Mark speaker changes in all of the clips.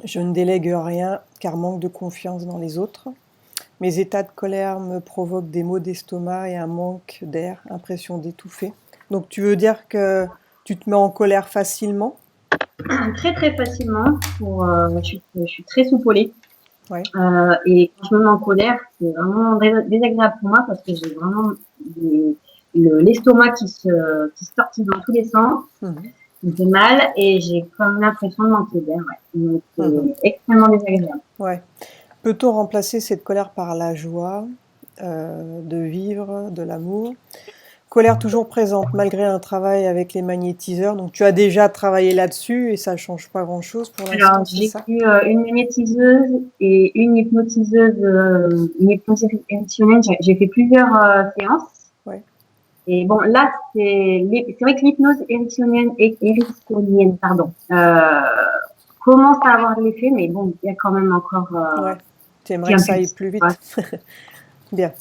Speaker 1: Je ne délègue rien car manque de confiance dans les autres. Mes états de colère me provoquent des maux d'estomac et un manque d'air, impression d'étouffer. Donc tu veux dire que tu te mets en colère facilement?
Speaker 2: Très très facilement. Je suis très soupolée.
Speaker 1: Ouais.
Speaker 2: Et quand je me mets en colère, c'est vraiment désagréable pour moi parce que j'ai vraiment des- l'estomac qui se tortille dans tous les sens.
Speaker 1: Mhm.
Speaker 2: Ça me fait mal et j'ai comme l'impression de manquer d'air. Ouais. Donc
Speaker 1: Mhm.
Speaker 2: c'est extrêmement désagréable.
Speaker 1: Ouais. Peut-on remplacer cette colère par la joie de vivre, de l'amour? Colère toujours présente malgré un travail avec les magnétiseurs. Donc tu as déjà travaillé là-dessus et ça change pas grand-chose pour
Speaker 2: Alors,
Speaker 1: l'instant, c'est
Speaker 2: j'ai
Speaker 1: ça?
Speaker 2: eu une magnétiseuse et une hypnotiseuse, une hypnose érectionnelle. J'ai fait plusieurs séances.
Speaker 1: Ouais.
Speaker 2: Et bon, là, c'est vrai que l'hypnose érectionnelle, pardon, commence à avoir de l'effet, mais bon, il y a quand même encore
Speaker 1: Ouais. Tu aimerais
Speaker 2: bien
Speaker 1: que ça
Speaker 2: plus.
Speaker 1: aille plus
Speaker 2: Ouais.
Speaker 1: vite. Bien.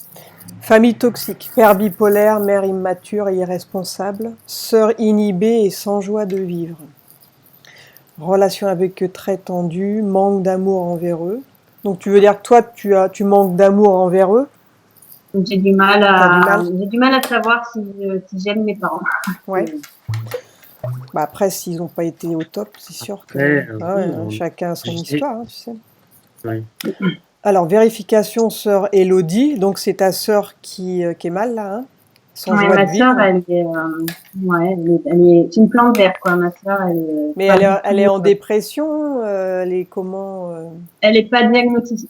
Speaker 1: Famille toxique, père bipolaire, mère immature et irresponsable, sœur inhibée et sans joie de vivre. Relation avec eux très tendue, manque d'amour envers eux. Donc tu veux dire que toi, tu manques d'amour envers eux?
Speaker 2: Donc,
Speaker 1: T'as du mal?
Speaker 2: j'ai du mal à savoir si j'aime mes parents.
Speaker 1: Ouais. Bah après, s'ils n'ont pas été au top, c'est sûr que
Speaker 3: Après,
Speaker 1: ah ouais,
Speaker 3: oui,
Speaker 1: hein, chacun a son
Speaker 3: j'ai
Speaker 1: histoire, hein, tu sais.
Speaker 3: ouais.
Speaker 1: Alors, vérification, sœur Elodie. Donc c'est ta sœur qui est mal là, hein, sans
Speaker 2: Ouais,
Speaker 1: joie de
Speaker 2: ma sœur,
Speaker 1: vivre.
Speaker 2: ouais, c'est une plante verte, quoi. Ma sœur, elle est
Speaker 1: Mais
Speaker 2: pas du
Speaker 1: elle est
Speaker 2: tout,
Speaker 1: en dépression. Elle est comment
Speaker 2: elle est pas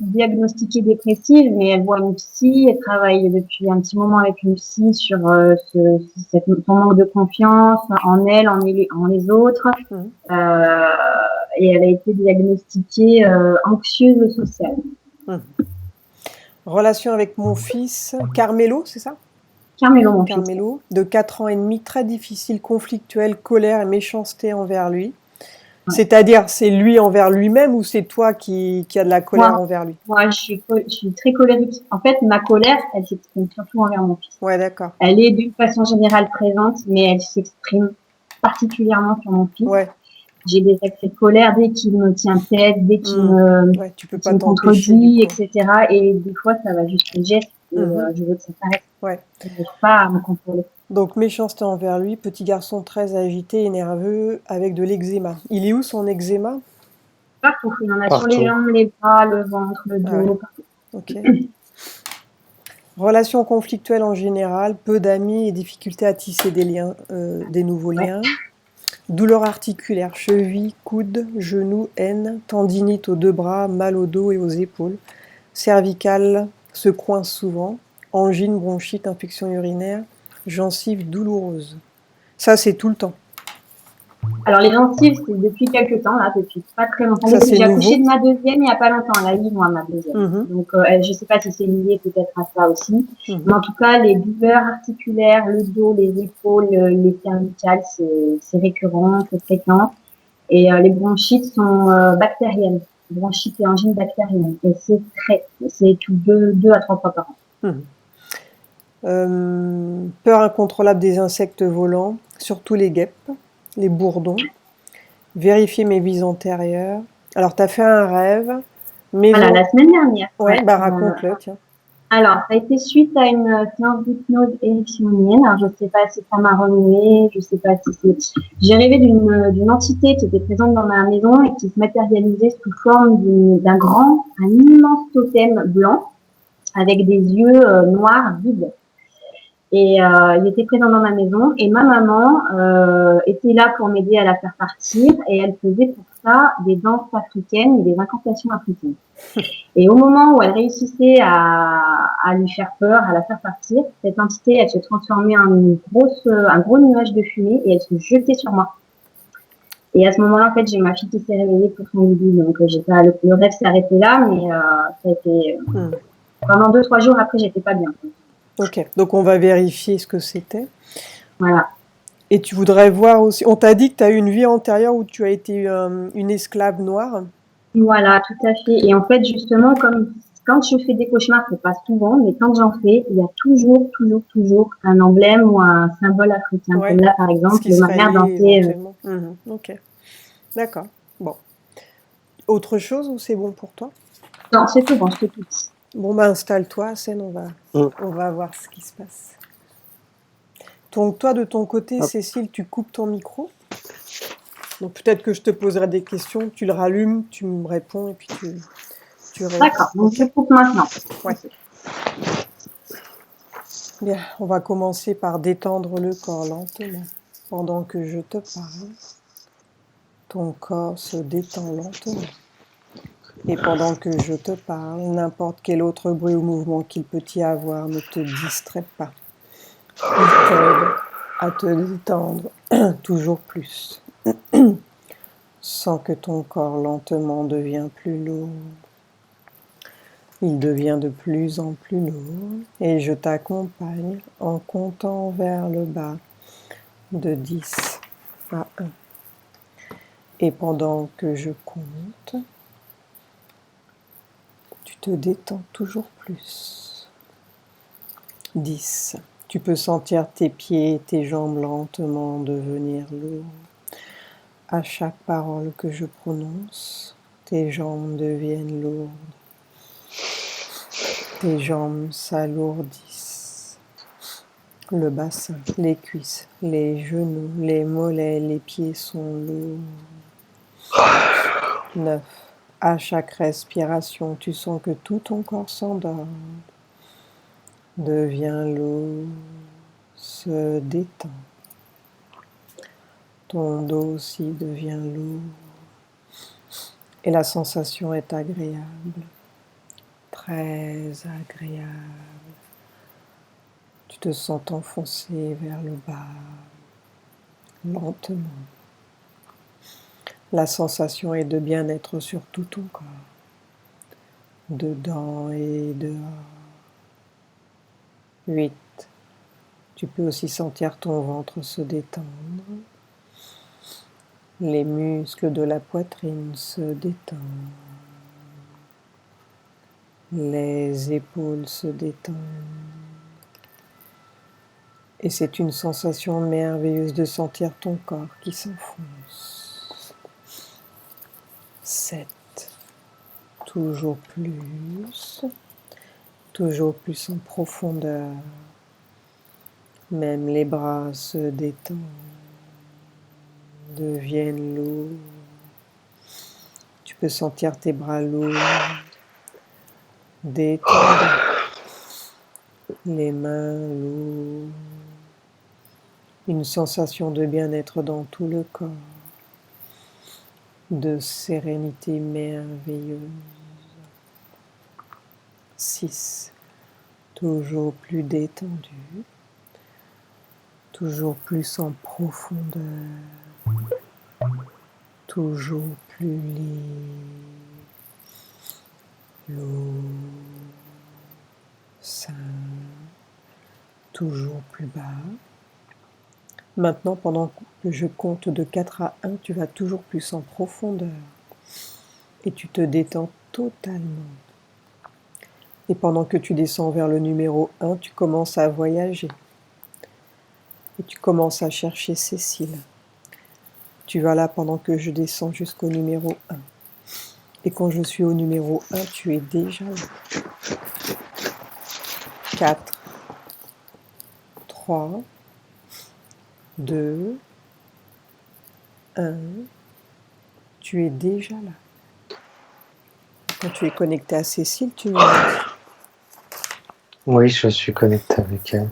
Speaker 2: diagnostiquée dépressive, mais elle voit une psy, elle travaille depuis un petit moment avec une psy sur son manque de confiance en elle, en les autres,
Speaker 1: Mhm.
Speaker 2: euh, et elle a été diagnostiquée anxieuse sociale.
Speaker 1: Mhm. Relation avec mon fils, Carmelo, c'est ça?
Speaker 2: Carmelo, mon fils.
Speaker 1: Carmelo, de 4 ans et demi, très difficile, conflictuel, colère et méchanceté envers lui.
Speaker 2: Ouais.
Speaker 1: C'est-à-dire, c'est lui envers lui-même ou c'est toi qui a de la colère
Speaker 2: Moi,
Speaker 1: envers lui?
Speaker 2: moi, je suis très colérique. En fait, ma colère, elle s'exprime surtout envers mon fils.
Speaker 1: Ouais, d'accord.
Speaker 2: Elle est d'une façon générale présente, mais elle s'exprime particulièrement sur mon fils.
Speaker 1: Ouais.
Speaker 2: J'ai des accès de colère dès qu'il me tient tête,
Speaker 1: Mhm. Ouais, tu peux
Speaker 2: qu'il
Speaker 1: pas
Speaker 2: me
Speaker 1: t'empêcher du
Speaker 2: contredit,
Speaker 1: coup.
Speaker 2: etc. Et des fois, ça va jusqu'au geste et
Speaker 1: Mhm.
Speaker 2: je veux que ça s'arrête.
Speaker 1: Ouais.
Speaker 2: Je n'arrive pas à me contrôler.
Speaker 1: Donc méchanceté envers lui, petit garçon très agité et nerveux avec de l'eczéma. Il est où son eczéma?
Speaker 2: Partout. Il en a sur les
Speaker 3: Partout.
Speaker 2: jambes, les bras, le ventre, le
Speaker 1: Ah ouais,
Speaker 2: dos, partout.
Speaker 1: ok. Relations conflictuelles en général, peu d'amis et difficultés à tisser des liens, des nouveaux
Speaker 2: Ouais.
Speaker 1: liens. Douleurs articulaires, cheville, coude, genou, haine, tendinite aux deux bras, mal au dos et aux épaules. Cervicale se coince souvent. Angine, bronchite, infection urinaire, gencives douloureuses. Ça, c'est tout le temps.
Speaker 2: Alors, les gencives, c'est depuis quelques temps, là, depuis pas très longtemps.
Speaker 1: Ça, c'est
Speaker 2: J'ai accouché
Speaker 1: nouveau.
Speaker 2: de ma deuxième il n'y a pas longtemps, elle a 8 mois, ma deuxième.
Speaker 1: Mhm,
Speaker 2: Donc, je sais pas si c'est lié peut-être à ça aussi.
Speaker 1: mhm.
Speaker 2: Mais en tout cas, les douleurs articulaires, le dos, les épaules, les cervicales, c'est récurrent, c'est fréquent. Et les bronchites sont bactériennes. Bronchite et angine bactérienne. Et c'est tout deux à trois fois par an.
Speaker 1: Mhm. Peur incontrôlable des insectes volants, surtout les guêpes, les bourdons. Vérifier mes vies antérieures. Alors, tu as fait un rêve,
Speaker 2: Voilà,
Speaker 1: maison.
Speaker 2: la semaine dernière.
Speaker 1: Ouais,
Speaker 2: Ouais,
Speaker 1: bah raconte-le, tiens.
Speaker 2: alors, ça a été suite à une séance d'hypnose érectionnelle. Alors, je sais pas si ça m'a remué, je sais pas si c'est. J'ai rêvé d'une entité qui était présente dans ma maison et qui se matérialisait sous forme un immense totem blanc avec des yeux noirs vides. Et il était présent dans ma maison et ma maman était là pour m'aider à la faire partir et elle faisait pour ça des danses africaines et des incantations africaines. Et au moment où elle réussissait à lui faire peur, à la faire partir, cette entité, elle se transformait en un gros nuage de fumée et elle se jetait sur moi. Et à ce moment-là, en fait, j'ai ma fille qui s'est réveillée pour son bébé, donc j'ai pas le rêve s'est arrêté là, mais ça a été pendant 2-3 jours après, j'étais pas bien.
Speaker 1: Ok, donc on va vérifier ce que c'était.
Speaker 2: Voilà.
Speaker 1: Et tu voudrais voir aussi. On t'a dit que tu as eu une vie antérieure où tu as été une esclave noire.
Speaker 2: Voilà, tout à fait. Et en fait, justement, comme quand je fais des cauchemars, c'est pas souvent, mais quand j'en fais, il y a toujours un emblème ou un symbole africain. Comme
Speaker 1: Ouais,
Speaker 2: là, par
Speaker 1: ce
Speaker 2: exemple,
Speaker 1: qui
Speaker 2: ma
Speaker 1: serait
Speaker 2: mère
Speaker 1: lié
Speaker 2: dansait.
Speaker 1: éventuellement. Mhm, ok, d'accord. Bon. Autre chose ou c'est bon pour toi?
Speaker 2: Non, c'est tout bon, je t'écoute.
Speaker 1: Bon, bah installe-toi, Sen, on va voir ce qui se passe. Donc toi, de ton côté,
Speaker 3: Hop.
Speaker 1: Cécile, tu coupes ton micro. Donc peut-être que je te poserai des questions, tu le rallumes, tu me réponds et puis tu réponds.
Speaker 2: D'accord, donc je coupe maintenant.
Speaker 1: Ouais. Bien, on va commencer par détendre le corps lentement. Pendant que je te parle, ton corps se détend lentement. Et pendant que je te parle, n'importe quel autre bruit ou mouvement qu'il peut y avoir ne te distrait pas. Il t'aide à te détendre toujours plus, sans que ton corps lentement devienne plus lourd. Il devient de plus en plus lourd et je t'accompagne en comptant vers le bas de 10 à 1. Et pendant que je compte, tu te détends toujours plus. 10. Tu peux sentir tes pieds et tes jambes lentement devenir lourds. À chaque parole que je prononce, tes jambes deviennent lourdes. Tes jambes s'alourdissent. Le bassin, les cuisses, les genoux, les mollets, les pieds sont lourds. 9. À chaque respiration, tu sens que tout ton corps s'endort, devient lourd, se détend. Ton dos aussi devient lourd et la sensation est agréable, très agréable. Tu te sens t'enfoncer vers le bas, lentement. La sensation est de bien-être sur tout ton corps, dedans et dehors. 8. Tu peux aussi sentir ton ventre se détendre. Les muscles de la poitrine se détendent. Les épaules se détendent. Et c'est une sensation merveilleuse de sentir ton corps qui s'enfonce. 7. Toujours plus en profondeur. Même les bras se détendent, deviennent lourds. Tu peux sentir tes bras lourds, détendus, les mains lourdes. Une sensation de bien-être dans tout le corps, de sérénité merveilleuse. 6. Toujours plus détendu, toujours plus en profondeur, toujours plus libre, lourd, 5. Toujours plus bas. Maintenant, pendant que je compte de 4 à 1, tu vas toujours plus en profondeur et tu te détends totalement. Et pendant que tu descends vers le numéro 1, tu commences à voyager. Et tu commences à chercher Cécile. Tu vas là pendant que je descends jusqu'au numéro 1. Et quand je suis au numéro 1, tu es déjà là. 4, 3, 2, 1. Tu es déjà là. Quand tu es connecté à Cécile, tu me dis.
Speaker 3: Oui, je suis connecté avec elle.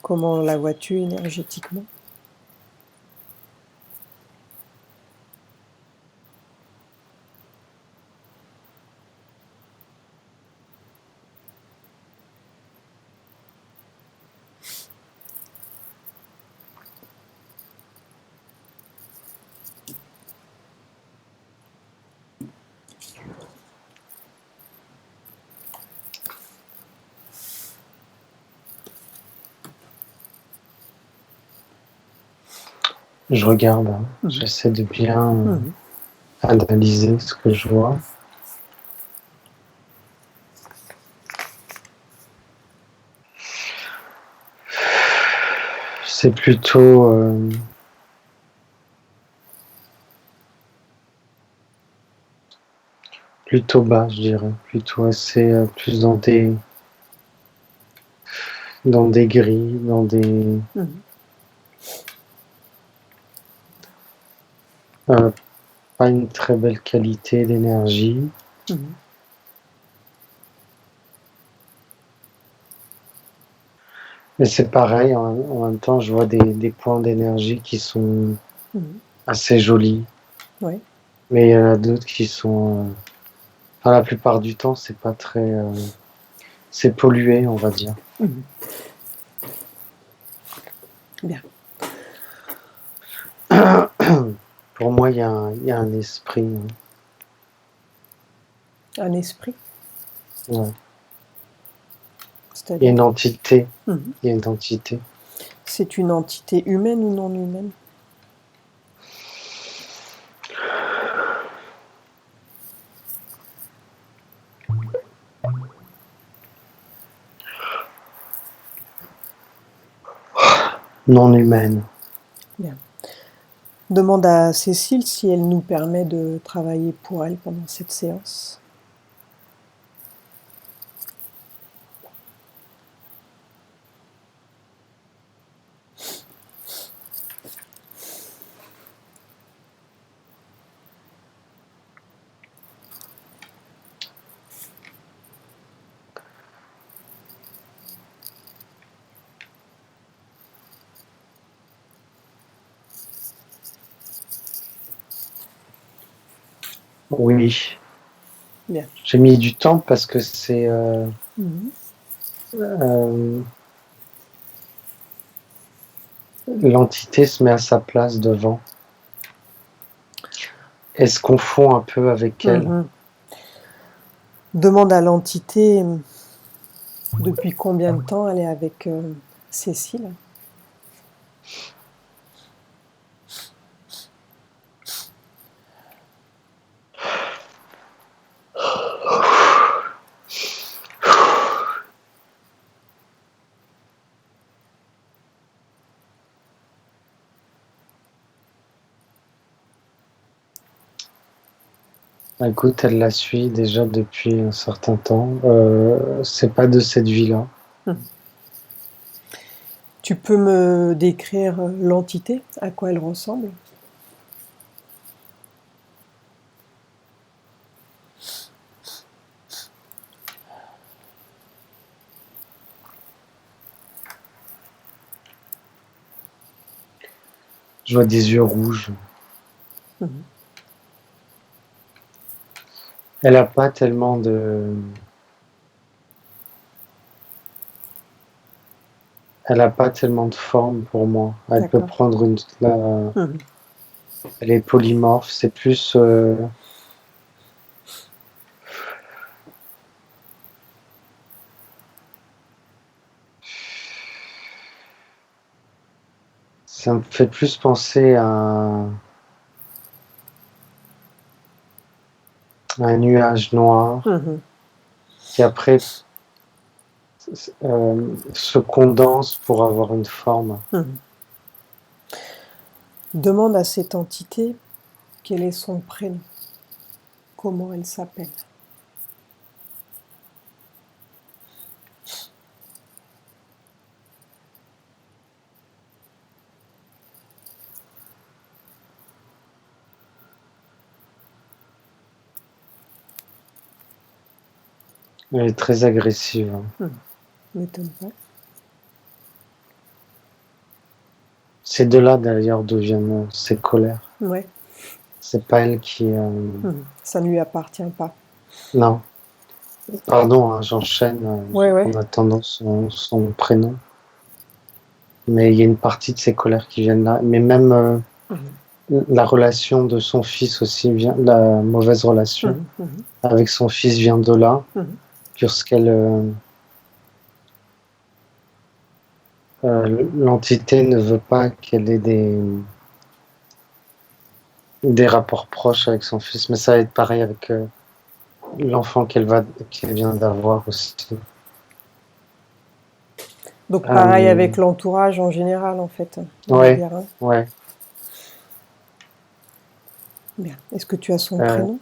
Speaker 1: Comment la vois-tu énergétiquement ?
Speaker 3: Je regarde, j'essaie de bien analyser ce que je vois. C'est plutôt plutôt bas, je dirais. Plutôt assez, plus dans des gris, dans des... pas une très belle qualité d'énergie. Mais c'est pareil, en même temps, je vois des points d'énergie qui sont assez jolis.
Speaker 1: Ouais.
Speaker 3: Mais il y en a d'autres qui sont... enfin, la plupart du temps, c'est pas très... c'est pollué, on va dire.
Speaker 1: Bien.
Speaker 3: Pour moi, il y a un esprit.
Speaker 1: Un esprit.
Speaker 3: Ouais. Il y a
Speaker 1: C'est-à-dire,
Speaker 3: une entité. Il y a une entité.
Speaker 1: c'est une entité humaine ou non humaine?
Speaker 3: Non humaine.
Speaker 1: Bien. Demande à Cécile si elle nous permet de travailler pour elle pendant cette séance.
Speaker 3: Oui.
Speaker 1: Bien.
Speaker 3: J'ai mis du temps parce que c'est... l'entité se met à sa place devant. Elle se confond un peu avec elle.
Speaker 1: Demande à l'entité depuis combien de temps elle est avec Cécile.
Speaker 3: Écoute, elle la suit déjà depuis un certain temps. C'est pas de cette vie-là.
Speaker 1: Tu peux me décrire l'entité, à quoi elle ressemble?
Speaker 3: Je vois des yeux rouges. Elle a pas tellement de... Elle a pas tellement de forme pour moi. Elle peut prendre une... Elle est polymorphe. C'est plus... ça me fait plus penser à un nuage noir qui après se condense pour avoir une forme.
Speaker 1: Demande à cette entité quel est son prénom, comment elle s'appelle.
Speaker 3: Elle est très agressive.
Speaker 1: M'étonne pas.
Speaker 3: C'est de là d'ailleurs d'où viennent ses colères.
Speaker 1: Ouais.
Speaker 3: C'est pas elle qui...
Speaker 1: Ça ne lui appartient pas.
Speaker 3: Non. Pardon, hein, j'enchaîne en attendant son prénom. Mais il y a une partie de ses colères qui viennent là. Mais même la relation de son fils aussi vient... La mauvaise relation avec son fils vient de là. Puisqu'elle... l'entité ne veut pas qu'elle ait des rapports proches avec son fils. Mais ça va être pareil avec l'enfant qu'elle vient d'avoir aussi.
Speaker 1: Donc pareil avec l'entourage en général en fait.
Speaker 3: Ouais, ouais.
Speaker 1: Bien. Est-ce que tu as son prénom?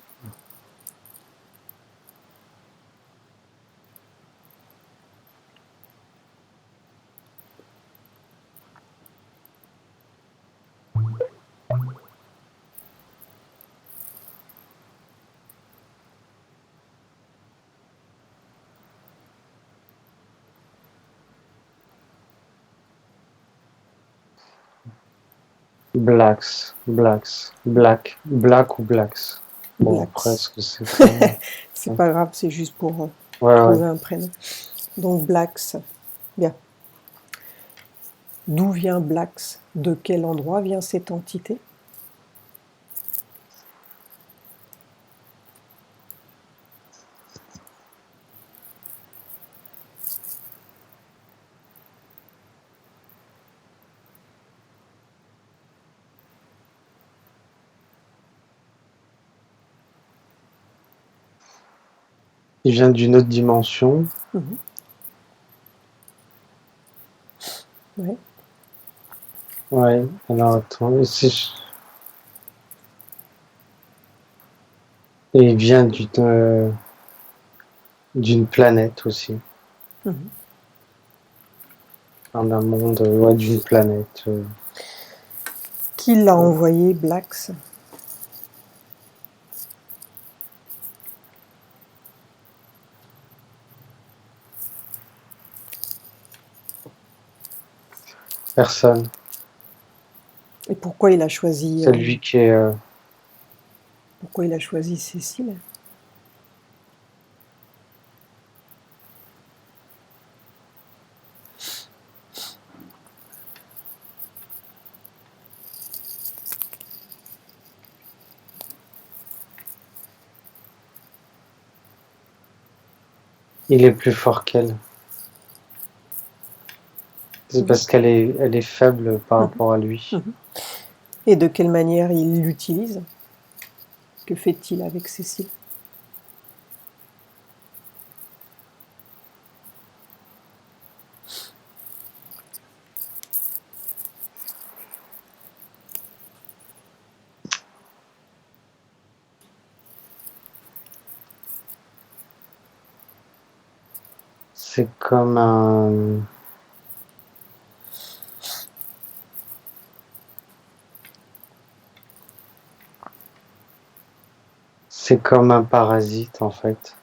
Speaker 3: Blacks, black ou blacks. Bon,
Speaker 1: Blacks.
Speaker 3: après, est-ce que c'est ça?
Speaker 1: C'est pas grave, c'est juste pour
Speaker 3: Ouais,
Speaker 1: trouver
Speaker 3: ouais.
Speaker 1: un prénom. Donc Blacks, bien. D'où vient Blacks? De quel endroit vient cette entité?
Speaker 3: Il vient d'une autre dimension.
Speaker 1: Ouais.
Speaker 3: Ouais, alors attends, ici. Et il vient d'une planète aussi. D'un monde, ouais, d'une planète.
Speaker 1: Qui l'a envoyé, Blacks?
Speaker 3: Personne.
Speaker 1: Et pourquoi il a choisi...
Speaker 3: C'est lui qui est...
Speaker 1: Pourquoi il a choisi Cécile?
Speaker 3: Il est plus fort qu'elle. C'est parce qu'elle est faible par rapport à lui.
Speaker 1: Et de quelle manière il l'utilise? Que fait-il avec Cécile?
Speaker 3: C'est comme un... C'est comme un parasite, en fait.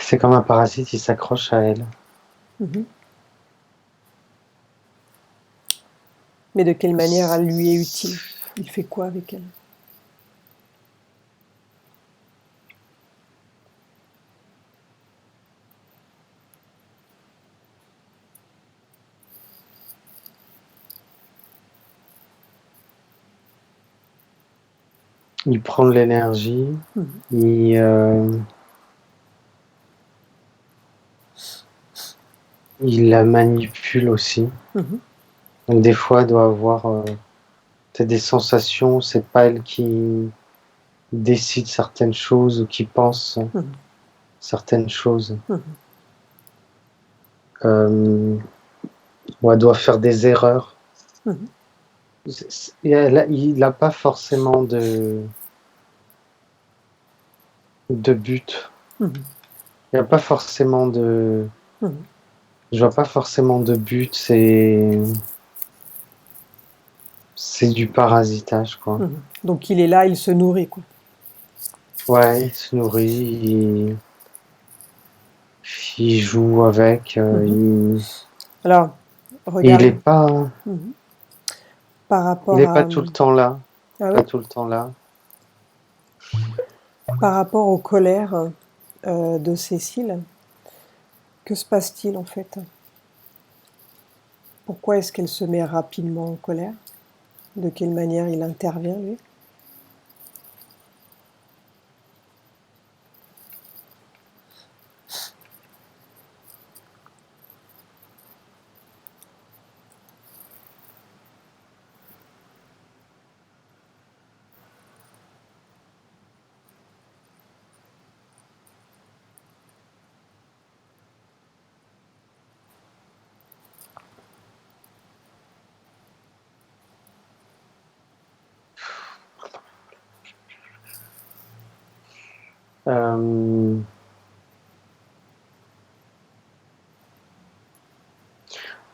Speaker 3: C'est comme un parasite, il s'accroche à elle.
Speaker 1: Mais de quelle manière elle lui est utile? Il fait quoi avec elle?
Speaker 3: Il prend de l'énergie, il la manipule aussi. Donc des fois, elle doit avoir des sensations, c'est pas elle qui décide certaines choses ou qui pense certaines choses. Ou elle doit faire des erreurs. Il n'a pas forcément de but. Il n'y a pas forcément de... Je vois pas forcément de but, c'est du parasitage, quoi.
Speaker 1: Donc il est là, il se nourrit, quoi.
Speaker 3: Ouais, il se nourrit, il joue avec,
Speaker 1: Alors, regarde.
Speaker 3: Il est pas...
Speaker 1: Par rapport
Speaker 3: Il n'est
Speaker 1: à...
Speaker 3: pas tout le temps là.
Speaker 1: Ah ouais?
Speaker 3: Pas tout le temps là.
Speaker 1: Par rapport aux colères de Cécile, que se passe-t-il en fait? Pourquoi est-ce qu'elle se met rapidement en colère? De quelle manière il intervient, lui?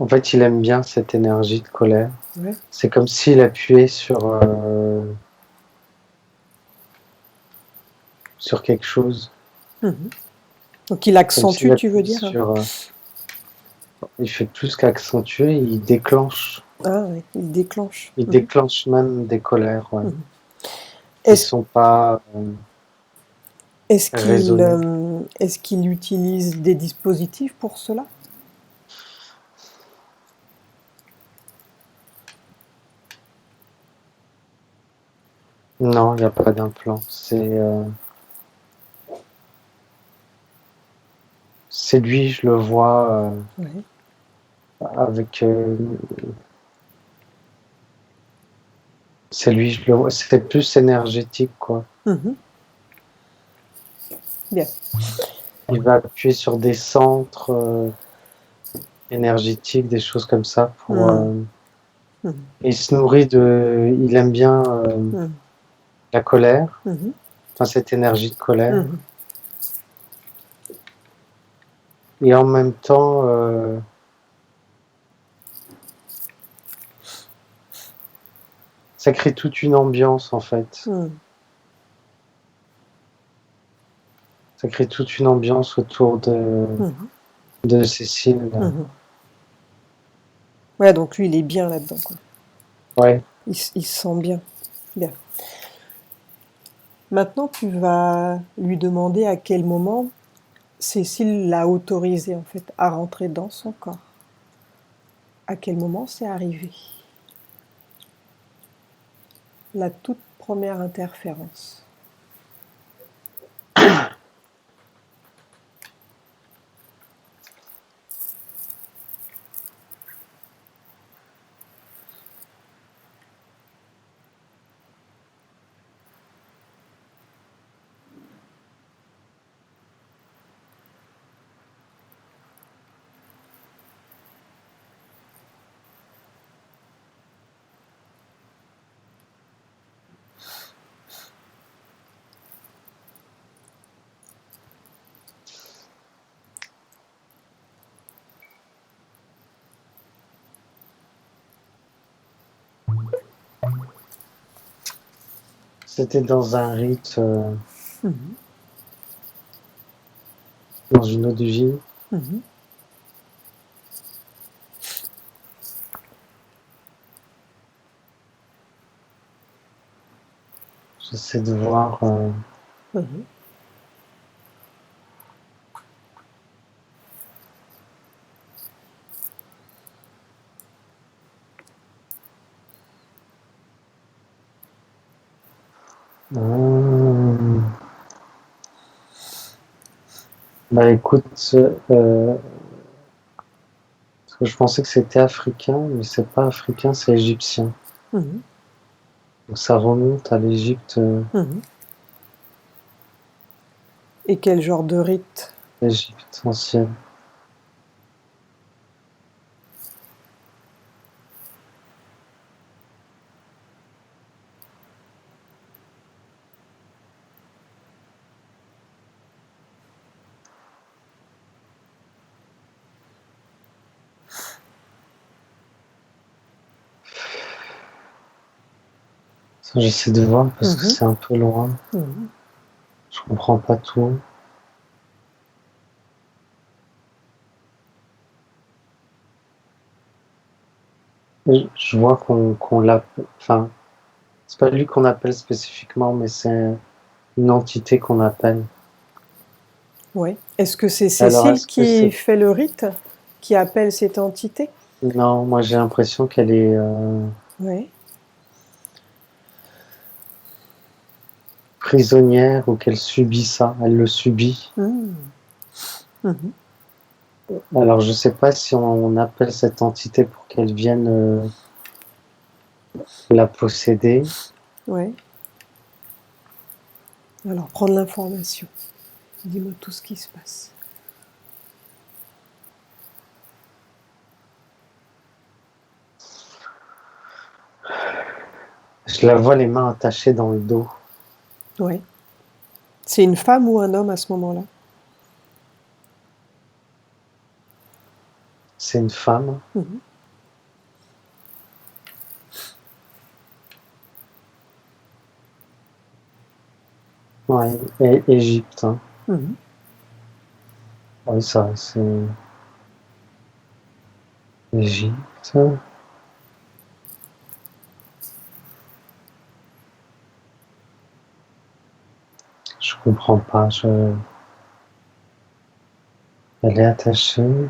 Speaker 3: En fait, il aime bien cette énergie de colère.
Speaker 1: Ouais.
Speaker 3: C'est comme s'il appuyait sur sur quelque chose.
Speaker 1: Donc il accentue, tu veux dire?
Speaker 3: Il fait plus qu'accentuer, il déclenche.
Speaker 1: Ah oui, il déclenche.
Speaker 3: Il déclenche même des colères, ouais. Qui
Speaker 1: Est-ce
Speaker 3: sont pas raisonnées.
Speaker 1: est-ce qu'il utilise des dispositifs pour cela?
Speaker 3: Non, il n'y a pas d'implant. C'est lui, je le vois
Speaker 1: Oui.
Speaker 3: avec. C'est lui, je le vois. C'est plus énergétique, quoi.
Speaker 1: Bien.
Speaker 3: Il va appuyer sur des centres énergétiques, des choses comme ça. Il se nourrit de. Il aime bien la colère, enfin cette énergie de colère. Et en même temps, ça crée toute une ambiance en fait. Ça crée toute une ambiance autour de Cécile.
Speaker 1: Ouais, donc lui, il est bien là-dedans, quoi.
Speaker 3: Ouais.
Speaker 1: Il se sent bien. Bien. Maintenant, tu vas lui demander à quel moment Cécile l'a autorisé, en fait, à rentrer dans son corps. À quel moment c'est arrivé? La toute première interférence.
Speaker 3: C'était dans un rite, dans une autre vie. J'essaie de voir. Bah écoute, parce que je pensais que c'était africain, mais c'est pas africain, c'est égyptien. Donc ça remonte à l'Égypte.
Speaker 1: Et quel genre de rite?
Speaker 3: L'Égypte ancienne. Ça, j'essaie de voir parce que c'est un peu loin. Je comprends pas tout. Je vois qu'on l'appelle. Enfin, c'est pas lui qu'on appelle spécifiquement, mais c'est une entité qu'on appelle.
Speaker 1: Oui. Est-ce que c'est
Speaker 3: Alors,
Speaker 1: Cécile
Speaker 3: est-ce que
Speaker 1: qui
Speaker 3: c'est...
Speaker 1: fait le rite, qui appelle cette entité?
Speaker 3: Non, moi j'ai l'impression qu'elle est
Speaker 1: Oui.
Speaker 3: prisonnière ou qu'elle subit ça. Elle le subit. Alors, je sais pas si on appelle cette entité pour qu'elle vienne la posséder.
Speaker 1: Oui. Alors, prendre l'information. Dis-moi tout ce qui se passe.
Speaker 3: Je la vois les mains attachées dans le dos.
Speaker 1: Oui. C'est une femme ou un homme à ce moment-là?
Speaker 3: C'est une femme. Ouais, et Égypte. Hein.
Speaker 1: Mhm.
Speaker 3: Oui, ça, c'est Égypte. Je comprends pas. Elle est attachée.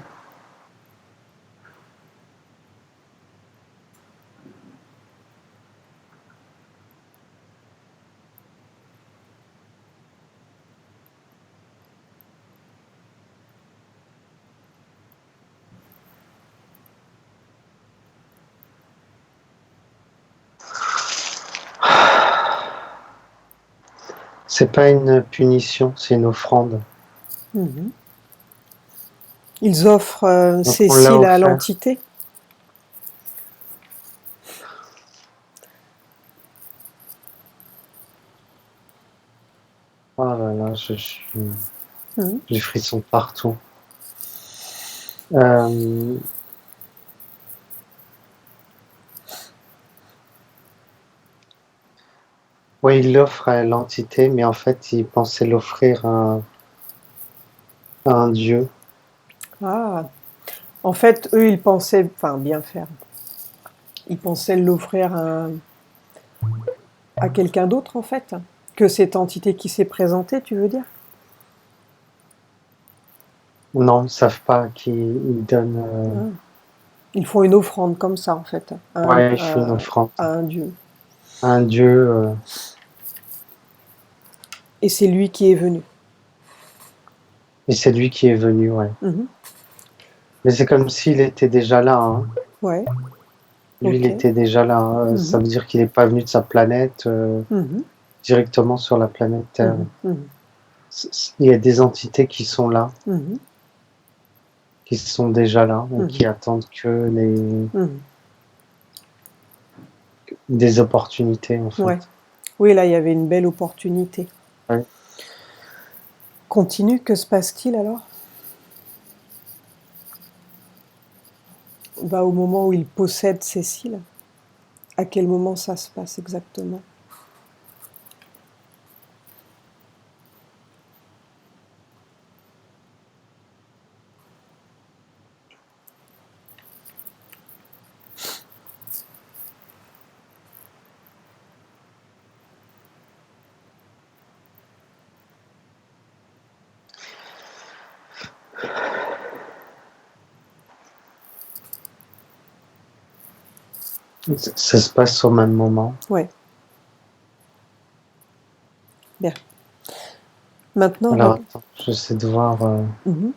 Speaker 3: C'est pas une punition, c'est une offrande.
Speaker 1: Mhm. Ils offrent
Speaker 3: Donc on l'a
Speaker 1: Cécile à
Speaker 3: offert.
Speaker 1: l'entité.
Speaker 3: Oh là là,
Speaker 1: Mhm.
Speaker 3: j'ai frisson partout. Euh, oui, il l'offre à l'entité, mais en fait, il pensait l'offrir à un dieu.
Speaker 1: Ah, en fait, eux, ils pensaient, enfin, bien faire. Ils pensaient l'offrir à quelqu'un d'autre, en fait, que cette entité qui s'est présentée, tu veux dire?
Speaker 3: Non, ils savent pas qui il donne.
Speaker 1: Ah. Ils font une offrande comme ça, en fait,
Speaker 3: Ouais, il fait une offrande
Speaker 1: à un dieu.
Speaker 3: à un dieu.
Speaker 1: Et c'est lui qui est venu.
Speaker 3: Et c'est lui qui est venu, ouais.
Speaker 1: Mhm.
Speaker 3: Mais c'est comme s'il était déjà là. Hein.
Speaker 1: Ouais,
Speaker 3: Lui, il
Speaker 1: ok.
Speaker 3: était déjà là. Hein. Ça
Speaker 1: Mhm.
Speaker 3: veut dire qu'il n'est pas venu de sa planète
Speaker 1: Mhm.
Speaker 3: directement sur la planète Terre.
Speaker 1: Mhm. Mhm.
Speaker 3: Il y a des entités qui sont là,
Speaker 1: Mhm.
Speaker 3: qui sont déjà là, et
Speaker 1: Mhm.
Speaker 3: qui attendent que
Speaker 1: Mhm.
Speaker 3: des opportunités, en
Speaker 1: Ouais.
Speaker 3: fait.
Speaker 1: Oui, là, il y avait une belle opportunité.
Speaker 3: Ouais.
Speaker 1: Continue, que se passe-t-il alors? Bah, au moment où il possède Cécile, à quel moment ça se passe exactement?
Speaker 3: Ça se passe au même moment.
Speaker 1: Ouais. Bien. Maintenant,
Speaker 3: Alors, attends, j'essaie de voir.
Speaker 1: Mhm.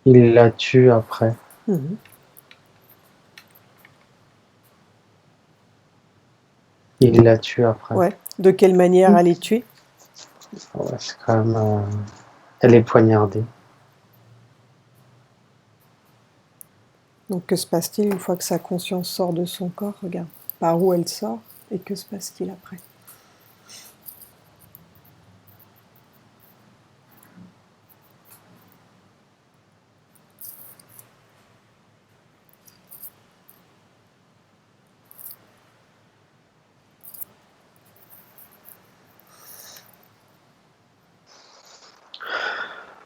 Speaker 3: Il la tue après.
Speaker 1: Mhm.
Speaker 3: Il la tue après.
Speaker 1: Ouais. De quelle manière elle est tuée?
Speaker 3: Ouais, c'est quand même. Elle est poignardée.
Speaker 1: Donc, que se passe-t-il une fois que sa conscience sort de son corps? Regarde, par où elle sort et que se passe-t-il après?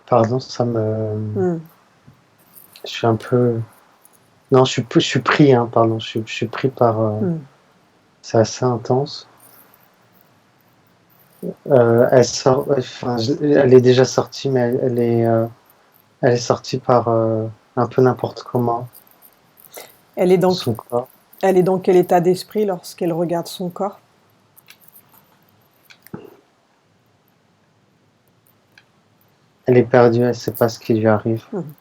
Speaker 3: Pardon, ça me.
Speaker 1: Mhm.
Speaker 3: Je suis un peu. Non, je suis pris, hein, pardon. Je suis pris par.
Speaker 1: Mhm.
Speaker 3: C'est assez intense. Elle sort. Enfin, elle est déjà sortie, mais elle est sortie par un peu n'importe comment.
Speaker 1: Elle est dans,
Speaker 3: Son corps.
Speaker 1: elle est dans quel état d'esprit lorsqu'elle regarde son corps?
Speaker 3: Elle est perdue, elle sait pas ce qui lui arrive.
Speaker 1: Mhm.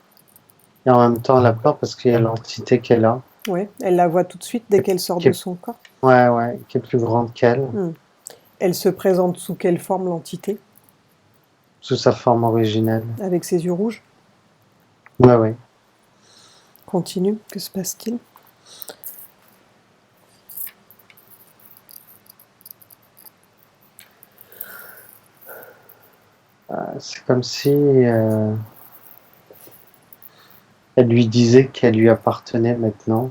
Speaker 3: Et en même temps, elle a peur parce qu'il y a l'entité qu'elle a.
Speaker 1: Ouais, elle la voit tout de suite dès qu'elle sort
Speaker 3: Qui
Speaker 1: de
Speaker 3: est,
Speaker 1: son corps.
Speaker 3: ouais, ouais, qui est plus grande qu'elle,
Speaker 1: Mhm. Elle se présente sous quelle forme, l'entité?
Speaker 3: sous sa forme originelle.
Speaker 1: Avec ses yeux rouges?
Speaker 3: Ouais, ouais.
Speaker 1: Continue, que se passe-t-il?
Speaker 3: C'est comme si Elle lui disait qu'elle lui appartenait maintenant.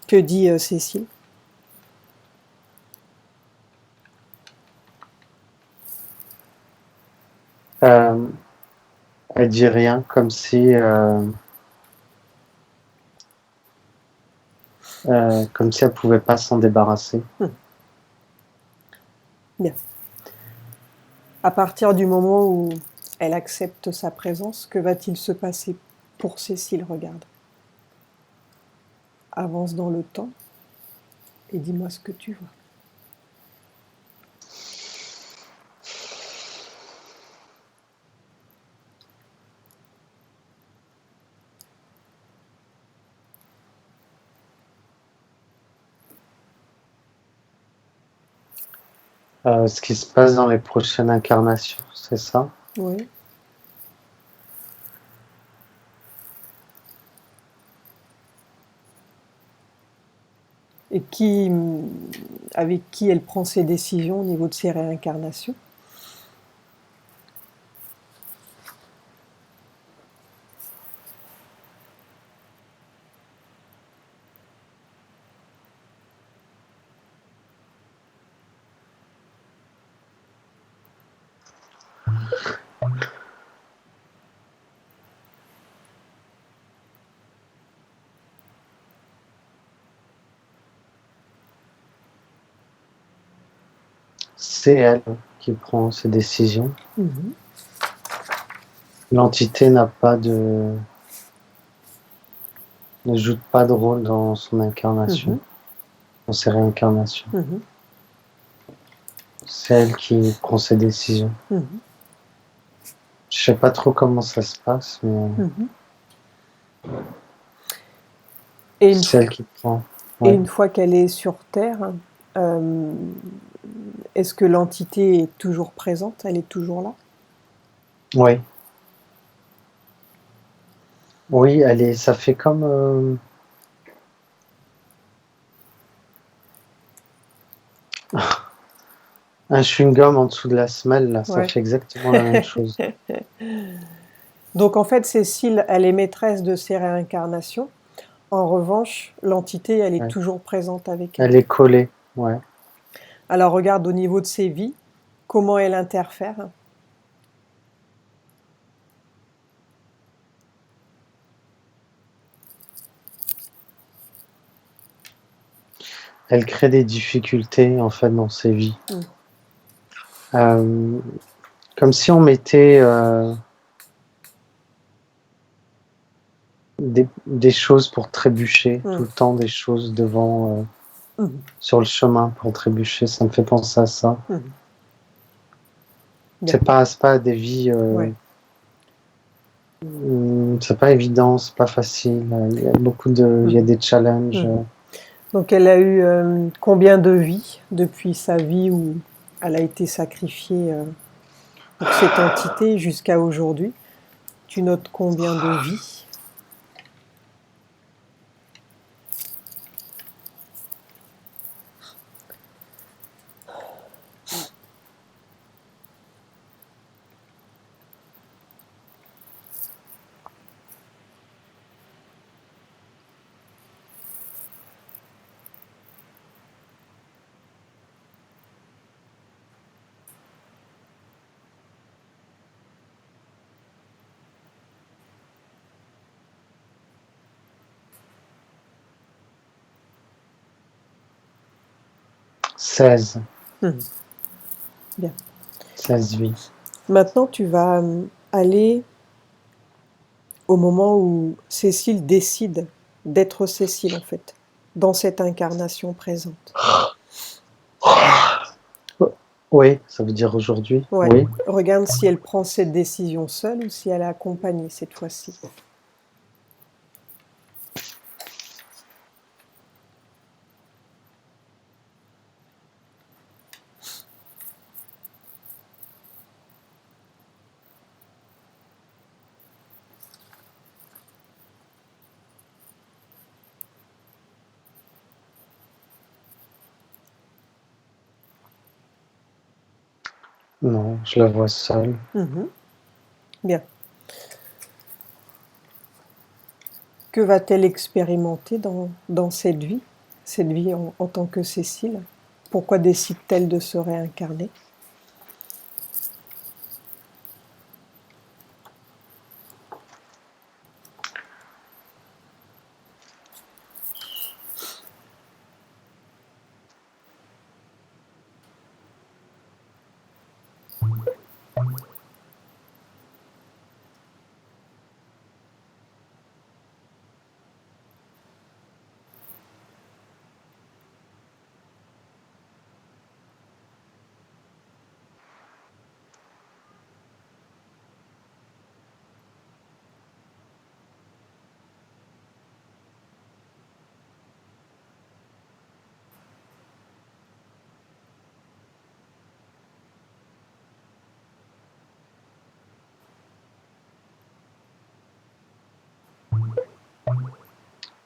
Speaker 1: Que dit Cécile?
Speaker 3: Elle dit rien, comme si elle pouvait pas s'en débarrasser.
Speaker 1: Bien. À partir du moment où elle accepte sa présence, que va-t-il se passer pour Cécile? Regarde. Avance dans le temps et dis-moi ce que tu vois.
Speaker 3: Ce qui se passe dans les prochaines incarnations, c'est ça?
Speaker 1: Oui. Et avec qui elle prend ses décisions au niveau de ses réincarnations?
Speaker 3: C'est elle qui prend ses décisions. L'entité ne joue pas de rôle dans son incarnation, dans ses réincarnations. C'est elle qui prend ses décisions. Je sais pas trop comment ça se passe, mais c'est elle qui prend.
Speaker 1: Ouais. Et une fois qu'elle est sur Terre, est-ce que l'entité est toujours présente? Elle est toujours là?
Speaker 3: Oui. Oui, ça fait comme un chewing-gum en dessous de la semelle, là, ça fait exactement la même chose.
Speaker 1: Donc en fait, Cécile, elle est maîtresse de ses réincarnations. En revanche, l'entité, elle est toujours présente avec elle.
Speaker 3: Elle est collée, ouais.
Speaker 1: Alors regarde au niveau de ses vies, comment elle interfère.
Speaker 3: Elle crée des difficultés, en fait, dans ses vies. Comme si on mettait des choses pour trébucher, tout le temps des choses devant, sur le chemin pour trébucher. Ça me fait penser à ça. C'est pas des vies... c'est pas évident, c'est pas facile. Il y a il y a des challenges.
Speaker 1: Donc elle a eu combien de vies depuis sa vie où elle a été sacrifiée pour cette entité jusqu'à aujourd'hui? Tu notes combien de vies?
Speaker 3: Seize.
Speaker 1: Bien.
Speaker 3: 16 vies.
Speaker 1: Maintenant, tu vas aller au moment où Cécile décide d'être Cécile, en fait, dans cette incarnation présente.
Speaker 3: Oui, ça veut dire aujourd'hui.
Speaker 1: Ouais.
Speaker 3: Oui.
Speaker 1: Regarde si elle prend cette décision seule ou si elle est accompagnée cette fois-ci.
Speaker 3: Non, je la vois seule.
Speaker 1: Bien. Que va-t-elle expérimenter dans cette vie en tant que Cécile? Pourquoi décide-t-elle de se réincarner?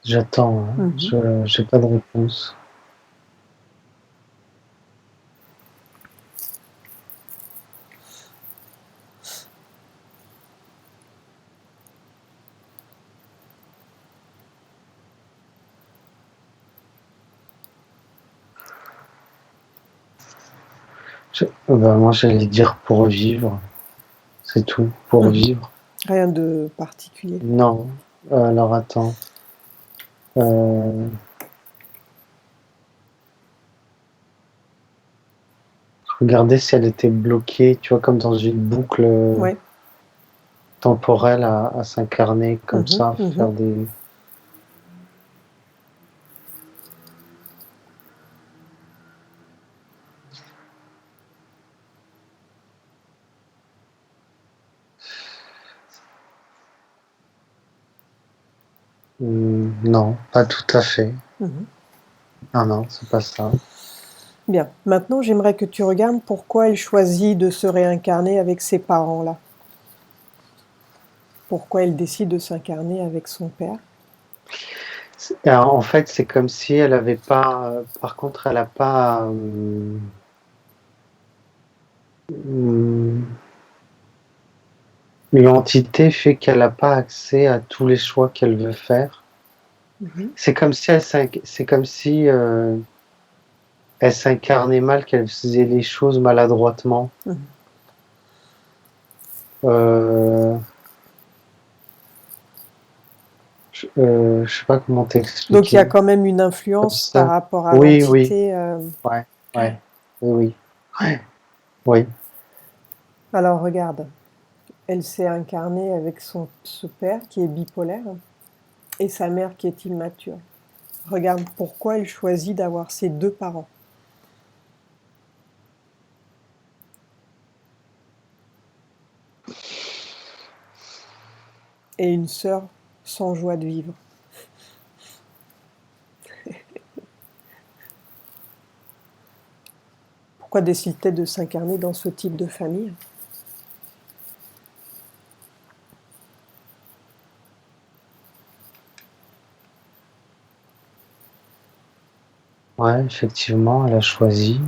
Speaker 3: J'attends, hein. Je n'ai pas de réponse. Moi, j'allais dire pour vivre. C'est tout, pour vivre.
Speaker 1: Rien de particulier.
Speaker 3: Non. Alors, attends. Regardez si elle était bloquée, tu vois, comme dans une boucle temporelle à s'incarner comme ça, faire des... Non, pas tout à fait. Non, c'est pas ça.
Speaker 1: Bien. Maintenant, j'aimerais que tu regardes pourquoi elle choisit de se réincarner avec ses parents-là. Pourquoi elle décide de s'incarner avec son père.
Speaker 3: En fait, c'est comme si elle avait pas... Par contre, elle n'a pas... L'entité fait qu'elle n'a pas accès à tous les choix qu'elle veut faire. C'est comme si elle s'incarnait mal, qu'elle faisait les choses maladroitement. Je sais pas comment t'expliquer.
Speaker 1: Donc il y a quand même une influence par rapport à l'entité.
Speaker 3: Oui. Oui.
Speaker 1: Alors regarde, elle s'est incarnée avec ce père qui est bipolaire et sa mère qui est immature. Regarde pourquoi elle choisit d'avoir ses deux parents. Et une sœur sans joie de vivre. Pourquoi décide-t-elle de s'incarner dans ce type de famille?
Speaker 3: Ouais, effectivement, elle a choisi.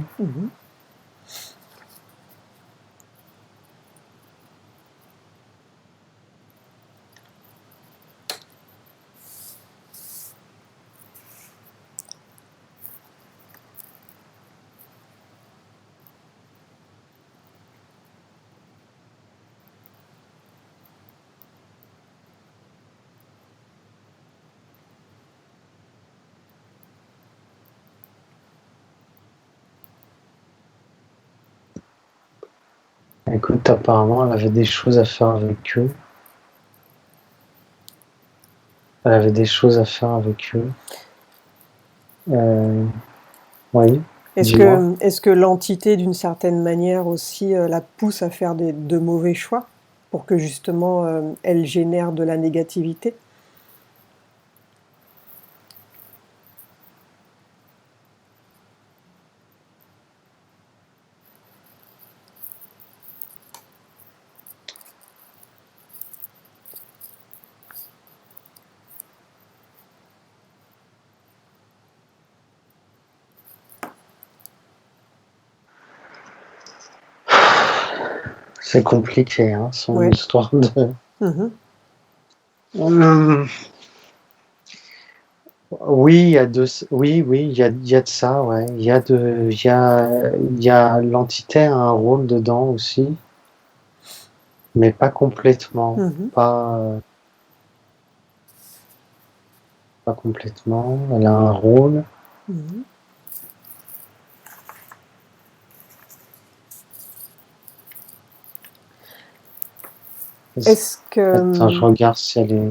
Speaker 3: Écoute, apparemment, elle avait des choses à faire avec eux. Elle avait des choses à faire avec eux. Oui.
Speaker 1: Est-ce que l'entité, d'une certaine manière aussi, la pousse à faire de mauvais choix pour que justement elle génère de la négativité?
Speaker 3: C'est compliqué, hein, son
Speaker 1: Ouais.
Speaker 3: histoire de.
Speaker 1: Mhm.
Speaker 3: Oui, il y a de, oui, il y a de ça, ouais. Il y a l'entité a un rôle dedans aussi, mais pas complètement,
Speaker 1: Mhm.
Speaker 3: pas complètement. Elle a un rôle.
Speaker 1: Mhm. Est-ce
Speaker 3: Attends, je
Speaker 1: que...
Speaker 3: regarde si elle est.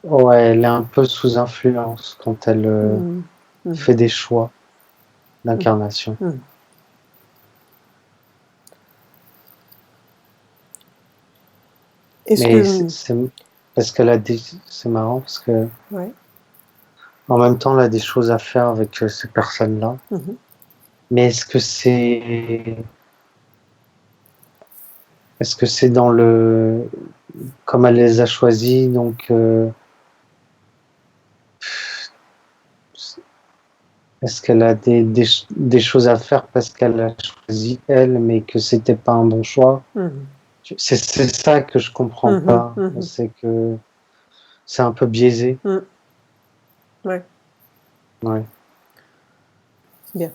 Speaker 3: Ouais, elle est un peu sous influence quand elle
Speaker 1: Mhm. Mhm.
Speaker 3: fait des choix d'incarnation.
Speaker 1: Mhm. Est-ce
Speaker 3: Mais
Speaker 1: que...
Speaker 3: c'est parce qu'elle a des. C'est marrant parce que
Speaker 1: Ouais.
Speaker 3: en même temps, elle a des choses à faire avec ces personnes-là.
Speaker 1: Mhm.
Speaker 3: Mais est-ce que c'est dans le comme elle les a choisis, donc est-ce qu'elle a des choses à faire parce qu'elle a choisi elle, mais que c'était pas un bon choix?
Speaker 1: Mhm.
Speaker 3: C'est ça que je comprends
Speaker 1: Mhm.
Speaker 3: pas.
Speaker 1: Mhm.
Speaker 3: C'est que c'est un peu biaisé.
Speaker 1: Mhm. Ouais,
Speaker 3: Ouais.
Speaker 1: bien.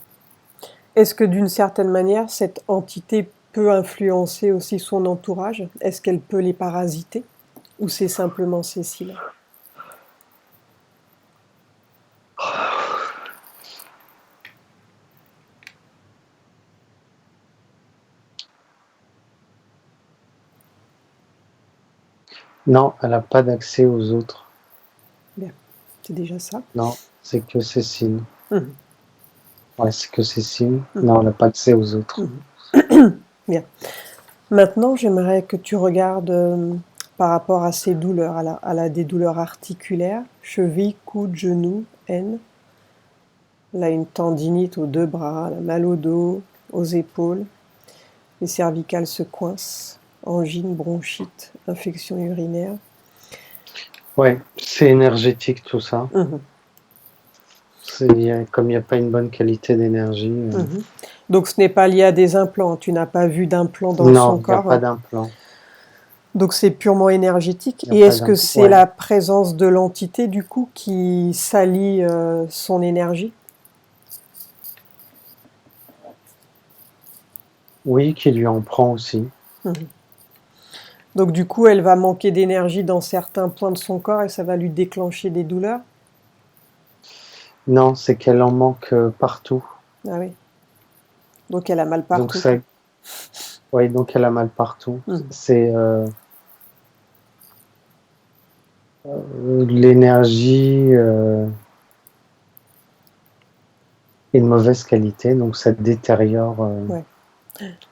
Speaker 1: Est-ce que d'une certaine manière, cette entité peut influencer aussi son entourage? Est-ce qu'elle peut les parasiter? Ou c'est simplement Cécile?
Speaker 3: Non, elle n'a pas d'accès aux autres.
Speaker 1: Bien, c'est déjà ça.
Speaker 3: Non, c'est que Cécile.
Speaker 1: Mhm.
Speaker 3: Ouais, c'est que Cécile.
Speaker 1: Mhm.
Speaker 3: Non, elle n'a pas accès aux autres.
Speaker 1: Mhm. Bien. Maintenant, j'aimerais que tu regardes par rapport à ces douleurs. Elle a des douleurs articulaires, cheville, coude, genou, aine. Elle a une tendinite aux deux bras, elle a mal au dos, aux épaules. Les cervicales se coincent, angine, bronchite, infection urinaire.
Speaker 3: Ouais, c'est énergétique tout ça.
Speaker 1: Mhm.
Speaker 3: Comme il n'y a pas une bonne qualité d'énergie.
Speaker 1: Mhm. Donc ce n'est pas lié à des implants, tu n'as pas vu d'implant dans son
Speaker 3: Non, il n'y a pas
Speaker 1: corps.
Speaker 3: d'implant.
Speaker 1: Donc c'est purement énergétique.
Speaker 3: Il n'y a
Speaker 1: Et
Speaker 3: pas
Speaker 1: est-ce que
Speaker 3: d'implant.
Speaker 1: c'est
Speaker 3: Ouais.
Speaker 1: la présence de l'entité du coup qui salit son énergie?
Speaker 3: Oui, qui lui en prend aussi.
Speaker 1: Mhm. Donc du coup elle va manquer d'énergie dans certains points de son corps et ça va lui déclencher des douleurs?
Speaker 3: Non, c'est qu'elle en manque partout.
Speaker 1: Ah oui. Donc elle a mal
Speaker 3: Donc
Speaker 1: partout.
Speaker 3: ça, ouais, donc elle a mal partout.
Speaker 1: Mhm.
Speaker 3: C'est l'énergie est de mauvaise qualité, donc ça détériore.
Speaker 1: Ouais,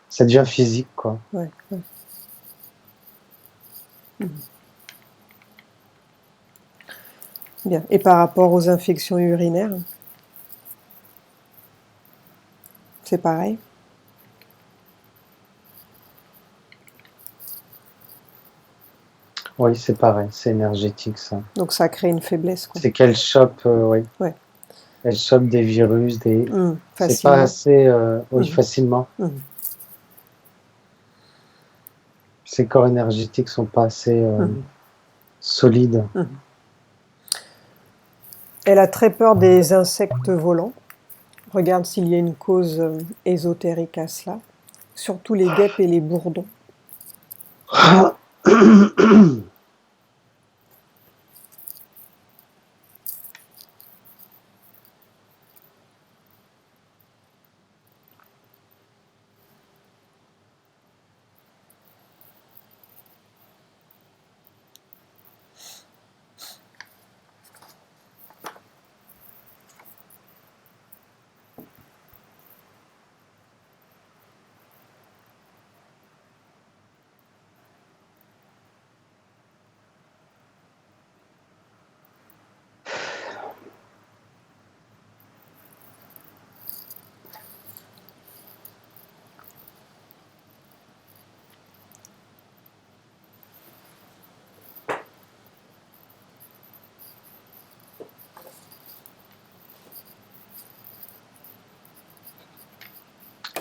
Speaker 3: Ça devient physique, quoi.
Speaker 1: ouais, ouais. Mhm. Bien. Et par rapport aux infections urinaires, c'est pareil?
Speaker 3: Oui, c'est pareil, c'est énergétique, ça.
Speaker 1: Donc ça crée une faiblesse, quoi.
Speaker 3: C'est qu'elle chope, oui.
Speaker 1: Ouais.
Speaker 3: Elle chope des virus, des. C'est pas
Speaker 1: Facilement.
Speaker 3: assez, oui,
Speaker 1: Mhm.
Speaker 3: facilement.
Speaker 1: Mhm.
Speaker 3: Ses corps énergétiques sont pas assez
Speaker 1: Mhm.
Speaker 3: solides.
Speaker 1: Mhm. Elle a très peur des insectes volants. Regarde s'il y a une cause ésotérique à cela. Surtout les guêpes et les bourdons.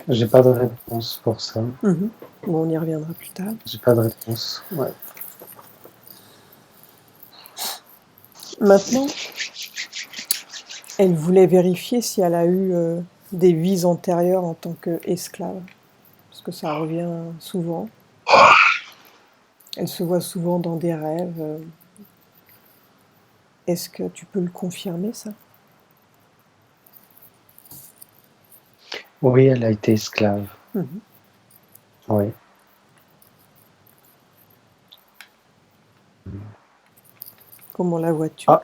Speaker 3: J'ai pas de réponse pour ça.
Speaker 1: Bon, on y reviendra plus tard.
Speaker 3: J'ai pas de réponse. Ouais.
Speaker 1: Maintenant, elle voulait vérifier si elle a eu des vies antérieures en tant qu'esclave. Parce que ça revient souvent. Elle se voit souvent dans des rêves. Est-ce que tu peux le confirmer, ça?
Speaker 3: Oui, elle a été esclave. Oui.
Speaker 1: Comment la vois-tu?
Speaker 3: Ah.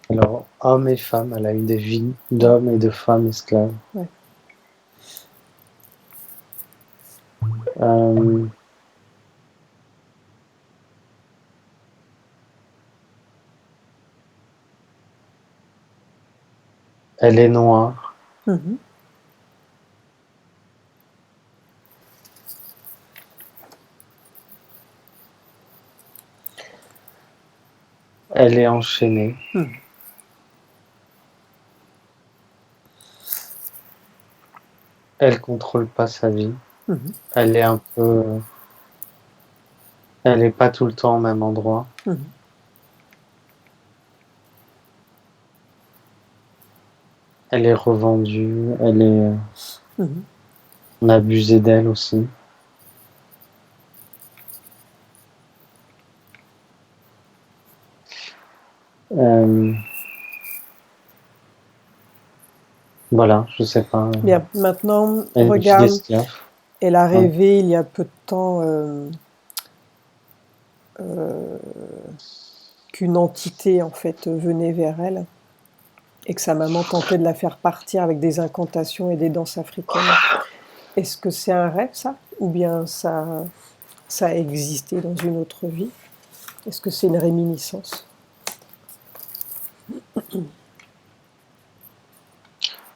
Speaker 3: Alors, hommes et femmes, elle a eu des vies d'hommes et de femmes esclaves.
Speaker 1: Ouais.
Speaker 3: Elle est noire. Elle est enchaînée. Elle contrôle pas sa vie. Elle est un peu... Elle est pas tout le temps au même endroit. Elle est revendue. Elle est... On a abusé d'elle aussi. Voilà, je sais pas.
Speaker 1: Bien, maintenant, regarde, elle a rêvé il y a peu de temps qu'une entité, en fait, venait vers elle et que sa maman tentait de la faire partir avec des incantations et des danses africaines. Est-ce que c'est un rêve, ça? Ou bien ça a existé dans une autre vie? Est-ce que c'est une réminiscence?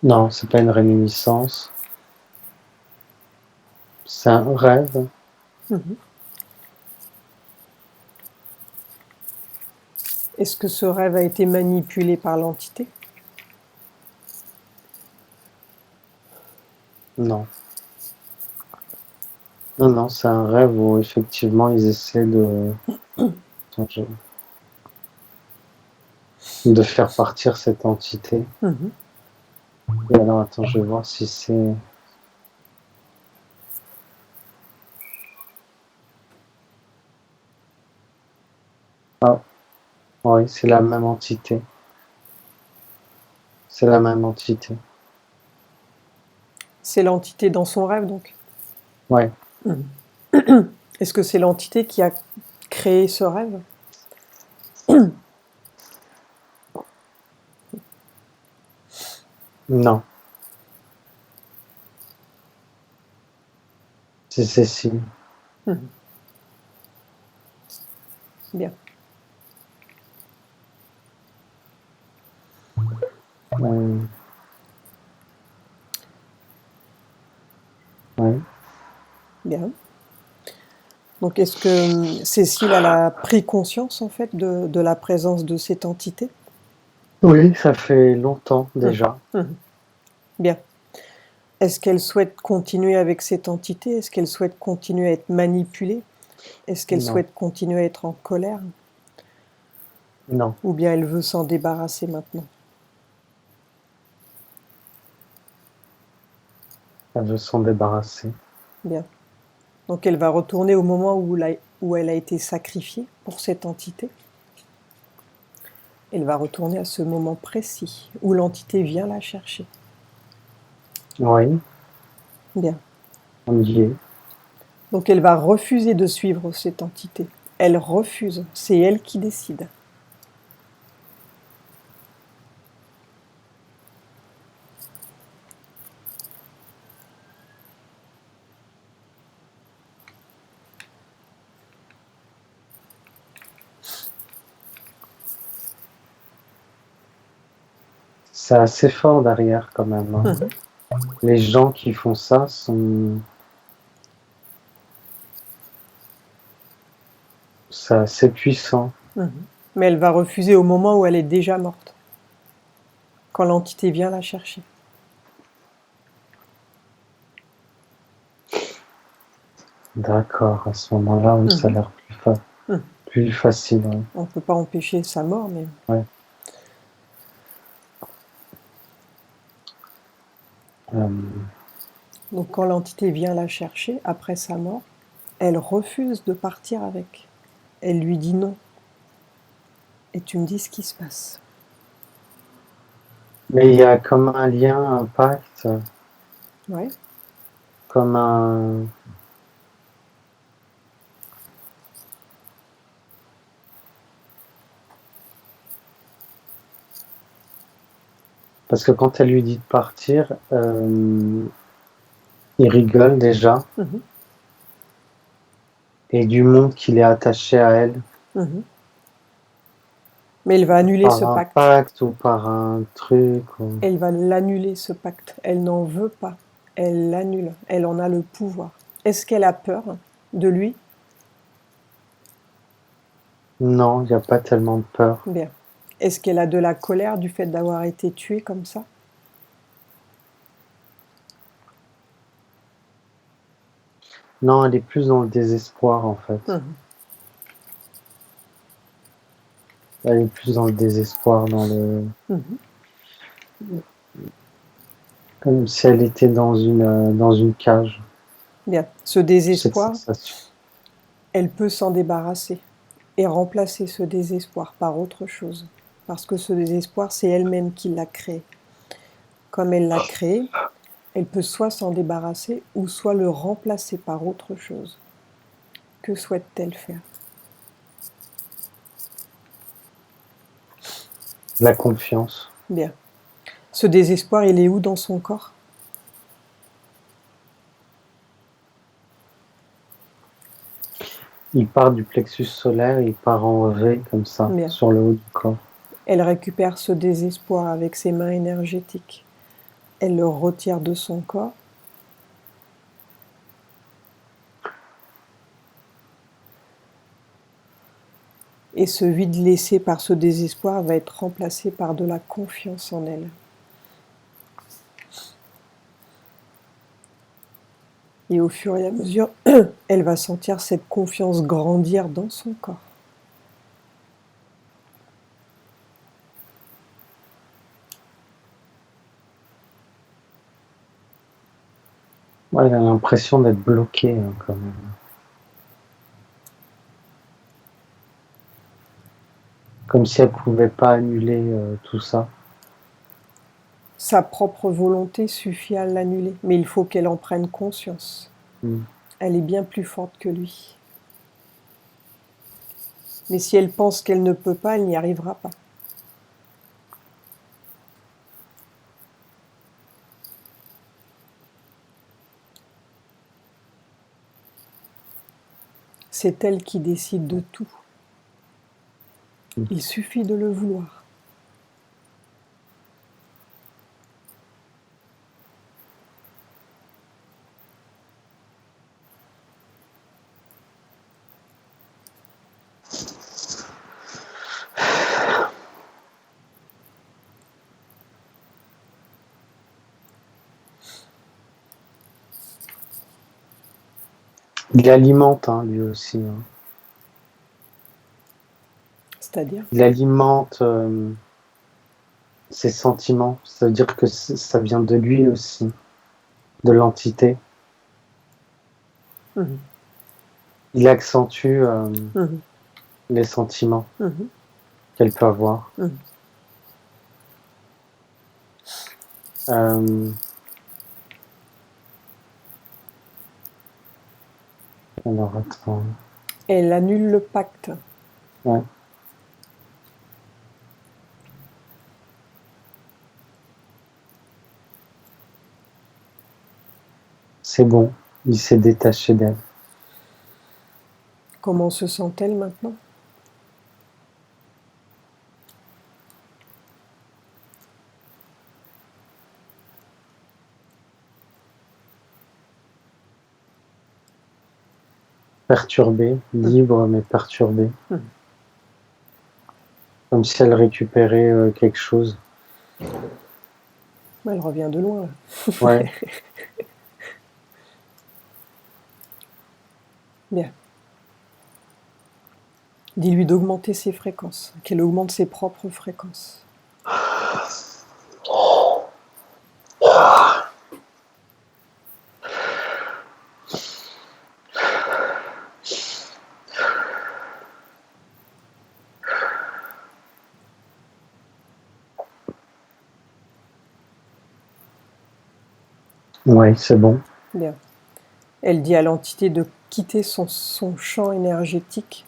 Speaker 3: Non, c'est pas une réminiscence. C'est un rêve.
Speaker 1: Est-ce que ce rêve a été manipulé par l'entité?
Speaker 3: Non. Non, c'est un rêve où effectivement ils essaient de faire partir cette entité. Et alors, attends, je vais voir si c'est... Ah, oui, c'est la même entité. C'est la même entité.
Speaker 1: C'est l'entité dans son rêve, donc?
Speaker 3: Ouais.
Speaker 1: Est-ce que c'est l'entité qui a créé ce rêve?
Speaker 3: Non. C'est Cécile.
Speaker 1: Bien.
Speaker 3: Ouais.
Speaker 1: Bien. Donc, est-ce que Cécile, elle a pris conscience, en fait, de la présence de cette entité?
Speaker 3: Oui, ça fait longtemps déjà.
Speaker 1: Bien. Est-ce qu'elle souhaite continuer avec cette entité? Est-ce qu'elle souhaite continuer à être manipulée? Est-ce qu'elle souhaite continuer à être en colère?
Speaker 3: Non.
Speaker 1: Ou bien elle veut s'en débarrasser maintenant?
Speaker 3: Elle veut s'en débarrasser.
Speaker 1: Bien. Donc elle va retourner au moment où elle a été sacrifiée pour cette entité. Elle va retourner à ce moment précis où l'entité vient la chercher.
Speaker 3: Oui.
Speaker 1: Bien.
Speaker 3: On y est.
Speaker 1: Donc elle va refuser de suivre cette entité. Elle refuse. C'est elle qui décide.
Speaker 3: C'est assez fort derrière quand même. Hein. Les gens qui font ça sont... C'est assez puissant.
Speaker 1: Mais elle va refuser au moment où elle est déjà morte. Quand l'entité vient la chercher.
Speaker 3: D'accord, à ce moment-là, oui, ça a l'air plus facile. Ouais.
Speaker 1: On ne peut pas empêcher sa mort, mais...
Speaker 3: Ouais.
Speaker 1: Donc quand l'entité vient la chercher, après sa mort, elle refuse de partir avec. Elle lui dit non. Et tu me dis ce qui se passe.
Speaker 3: Mais il y a comme un lien, un pacte,
Speaker 1: Ouais.
Speaker 3: comme un... Parce que quand elle lui dit de partir, il rigole déjà. Et du monde qu'il est attaché à elle.
Speaker 1: Mais elle va annuler ce pacte.
Speaker 3: Par un pacte ou par un truc. Ou...
Speaker 1: Elle va l'annuler, ce pacte. Elle n'en veut pas. Elle l'annule. Elle en a le pouvoir. Est-ce qu'elle a peur de lui?
Speaker 3: Non, il n'y a pas tellement de peur.
Speaker 1: Bien. Est-ce qu'elle a de la colère du fait d'avoir été tuée comme ça?
Speaker 3: Non, elle est plus dans le désespoir, en fait. Elle est plus dans le désespoir, dans le... Comme si elle était dans une cage.
Speaker 1: Bien. Ce désespoir, elle peut s'en débarrasser et remplacer ce désespoir par autre chose. Parce que ce désespoir, c'est elle-même qui l'a créé. Comme elle l'a créé, elle peut soit s'en débarrasser ou soit le remplacer par autre chose. Que souhaite-t-elle faire?
Speaker 3: La confiance.
Speaker 1: Bien. Ce désespoir, il est où dans son corps?
Speaker 3: Il part du plexus solaire, il part en V comme ça, bien, sur le haut du corps.
Speaker 1: Elle récupère ce désespoir avec ses mains énergétiques. Elle le retire de son corps. Et ce vide laissé par ce désespoir va être remplacé par de la confiance en elle. Et au fur et à mesure, elle va sentir cette confiance grandir dans son corps.
Speaker 3: Ouais, elle a l'impression d'être bloquée, hein, quand même. Comme si elle ne pouvait pas annuler tout ça.
Speaker 1: Sa propre volonté suffit à l'annuler, mais il faut qu'elle en prenne conscience. Elle est bien plus forte que lui. Mais si elle pense qu'elle ne peut pas, elle n'y arrivera pas. C'est elle qui décide de tout. Il suffit de le vouloir.
Speaker 3: Il alimente, hein, lui aussi. Hein.
Speaker 1: C'est-à-dire ?
Speaker 3: Il alimente ses sentiments. Ça veut dire que ça vient de lui aussi, de l'entité. Il accentue les sentiments qu'elle peut avoir. Alors, attends.
Speaker 1: Elle annule le pacte.
Speaker 3: Ouais. C'est bon, il s'est détaché d'elle.
Speaker 1: Comment se sent-elle maintenant ?
Speaker 3: Perturbée, libre mais perturbée. Comme si elle récupérait quelque chose.
Speaker 1: Elle revient de loin.
Speaker 3: Ouais.
Speaker 1: Bien. Dis-lui d'augmenter ses fréquences, qu'elle augmente ses propres fréquences.
Speaker 3: Oui, c'est bon.
Speaker 1: Bien. Elle dit à l'entité de quitter son champ énergétique,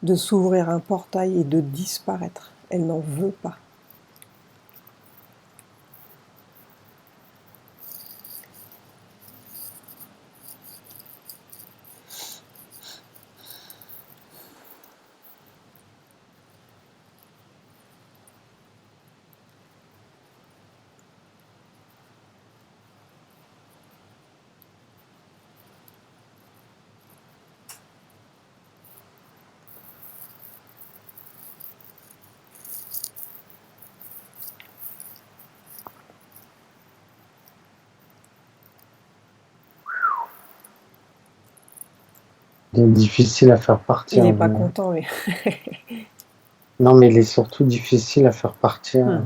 Speaker 1: de s'ouvrir un portail et de disparaître. Elle n'en veut pas.
Speaker 3: Il est difficile à faire partir.
Speaker 1: Il n'est pas content, mais...
Speaker 3: Non, mais il est surtout difficile à faire partir.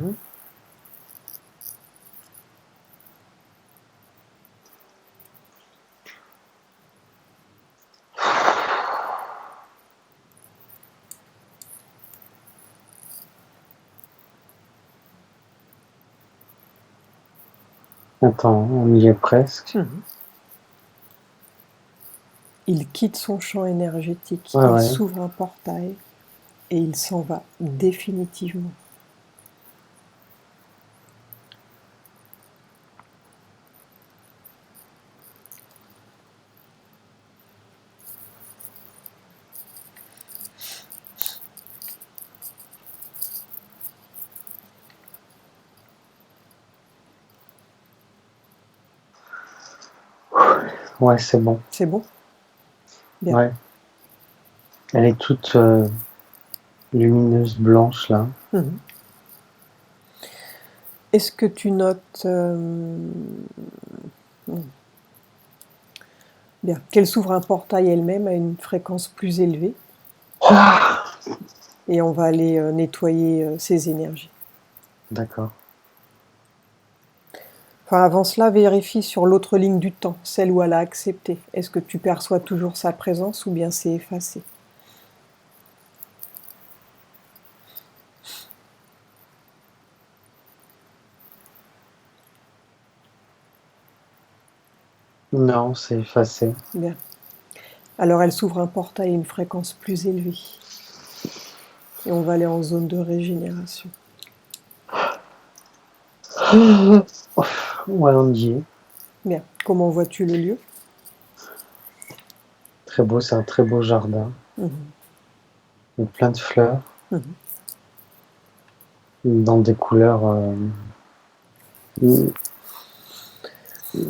Speaker 3: Attends, on y est presque.
Speaker 1: Il quitte son champ énergétique,
Speaker 3: il
Speaker 1: s'ouvre un portail et il s'en va définitivement.
Speaker 3: Ouais, c'est bon.
Speaker 1: C'est bon? Bien.
Speaker 3: Ouais. Elle est toute lumineuse, blanche, là.
Speaker 1: Est-ce que tu notes... Bien. Qu'elle s'ouvre un portail elle-même à une fréquence plus élevée. Et on va aller nettoyer ses énergies.
Speaker 3: D'accord.
Speaker 1: Enfin, avant cela, vérifie sur l'autre ligne du temps, celle où elle a accepté. Est-ce que tu perçois toujours sa présence ou bien c'est effacé?
Speaker 3: Non, c'est effacé.
Speaker 1: Bien. Alors elle s'ouvre un portail à une fréquence plus élevée. Et on va aller en zone de régénération.
Speaker 3: Ouais, on y est.
Speaker 1: Bien. Comment vois-tu le lieu?
Speaker 3: Très beau, c'est un très beau jardin. Il y a plein de fleurs. Dans des couleurs...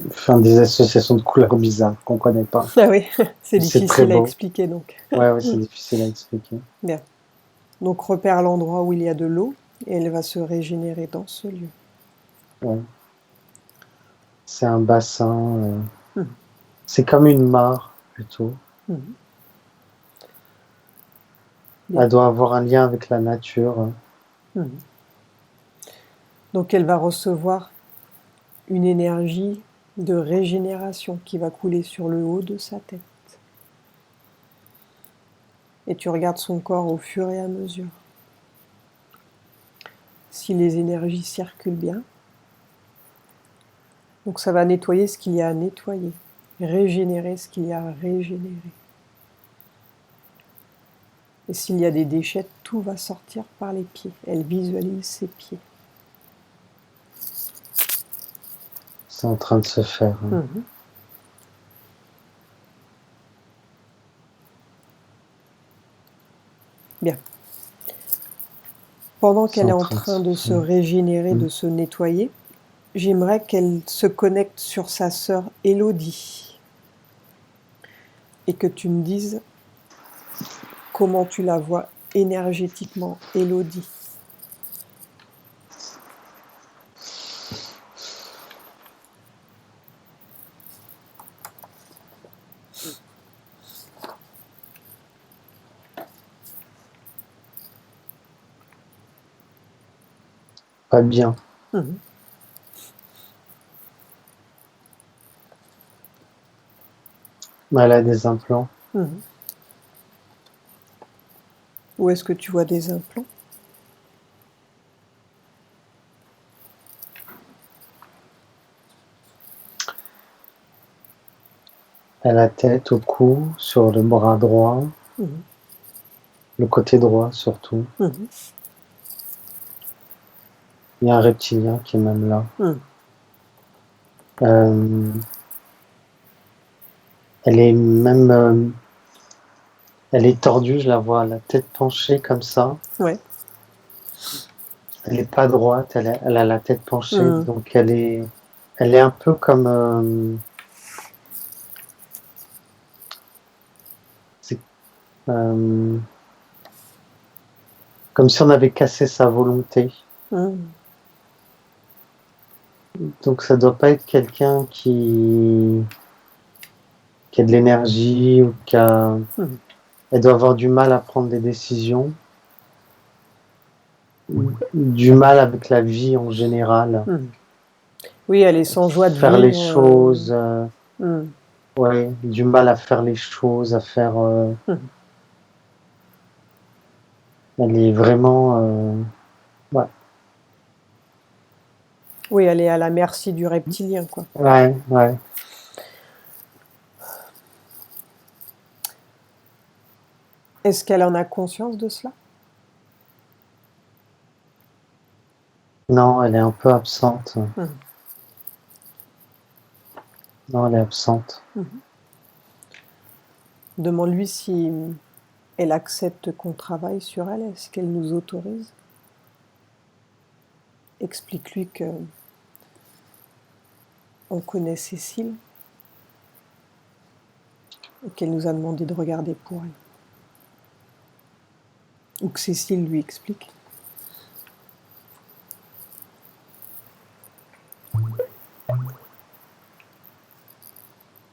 Speaker 3: Enfin, des associations de couleurs bizarres qu'on ne connaît pas.
Speaker 1: Ah oui, c'est difficile à expliquer donc.
Speaker 3: Ouais, c'est difficile à expliquer.
Speaker 1: Bien. Donc repère l'endroit où il y a de l'eau et elle va se régénérer dans ce lieu.
Speaker 3: Ouais. C'est un bassin. C'est comme une mare, plutôt. Elle doit avoir un lien avec la nature.
Speaker 1: Donc elle va recevoir une énergie de régénération qui va couler sur le haut de sa tête. Et tu regardes son corps au fur et à mesure. Si les énergies circulent bien. Donc ça va nettoyer ce qu'il y a à nettoyer, régénérer ce qu'il y a à régénérer. Et s'il y a des déchets, tout va sortir par les pieds. Elle visualise ses pieds.
Speaker 3: C'est en train de se faire.
Speaker 1: Bien. Pendant qu'elle est en train de se régénérer, de se nettoyer, j'aimerais qu'elle se connecte sur sa sœur Élodie. Et que tu me dises comment tu la vois énergétiquement, Élodie.
Speaker 3: pas bien.
Speaker 1: Mhm.
Speaker 3: Elle a des implants.
Speaker 1: Mhm. Où est-ce que tu vois des implants?
Speaker 3: À la tête, au cou, sur le bras droit,
Speaker 1: Mhm.
Speaker 3: le côté droit surtout.
Speaker 1: Mhm.
Speaker 3: Il y a un reptilien qui est même là.
Speaker 1: Mhm.
Speaker 3: Elle est même, elle est tordue, je la vois, la tête penchée comme ça.
Speaker 1: Ouais.
Speaker 3: Elle n'est pas droite, elle a la tête penchée,
Speaker 1: Mhm.
Speaker 3: donc elle est un peu comme, euh, comme si on avait cassé sa volonté.
Speaker 1: Mhm.
Speaker 3: Donc ça doit pas être quelqu'un qui a de l'énergie ou qui a...
Speaker 1: Mhm.
Speaker 3: Elle doit avoir du mal à prendre des décisions, du mal avec la vie en général,
Speaker 1: Mhm. Oui, elle est sans joie de
Speaker 3: faire les
Speaker 1: vivre.
Speaker 3: choses,
Speaker 1: Mhm.
Speaker 3: ouais, du mal à faire les choses, à faire...
Speaker 1: Mhm.
Speaker 3: elle est vraiment... ouais.
Speaker 1: Oui, elle est à la merci du reptilien, quoi.
Speaker 3: Ouais, ouais.
Speaker 1: Est-ce qu'elle en a conscience de cela?
Speaker 3: Non, elle est un peu absente.
Speaker 1: Mhm.
Speaker 3: Non, elle est absente.
Speaker 1: Mhm. Demande-lui si elle accepte qu'on travaille sur elle. Est-ce qu'elle nous autorise? Explique-lui que on connaît Cécile et qu'elle nous a demandé de regarder pour elle. Ou que Cécile lui explique.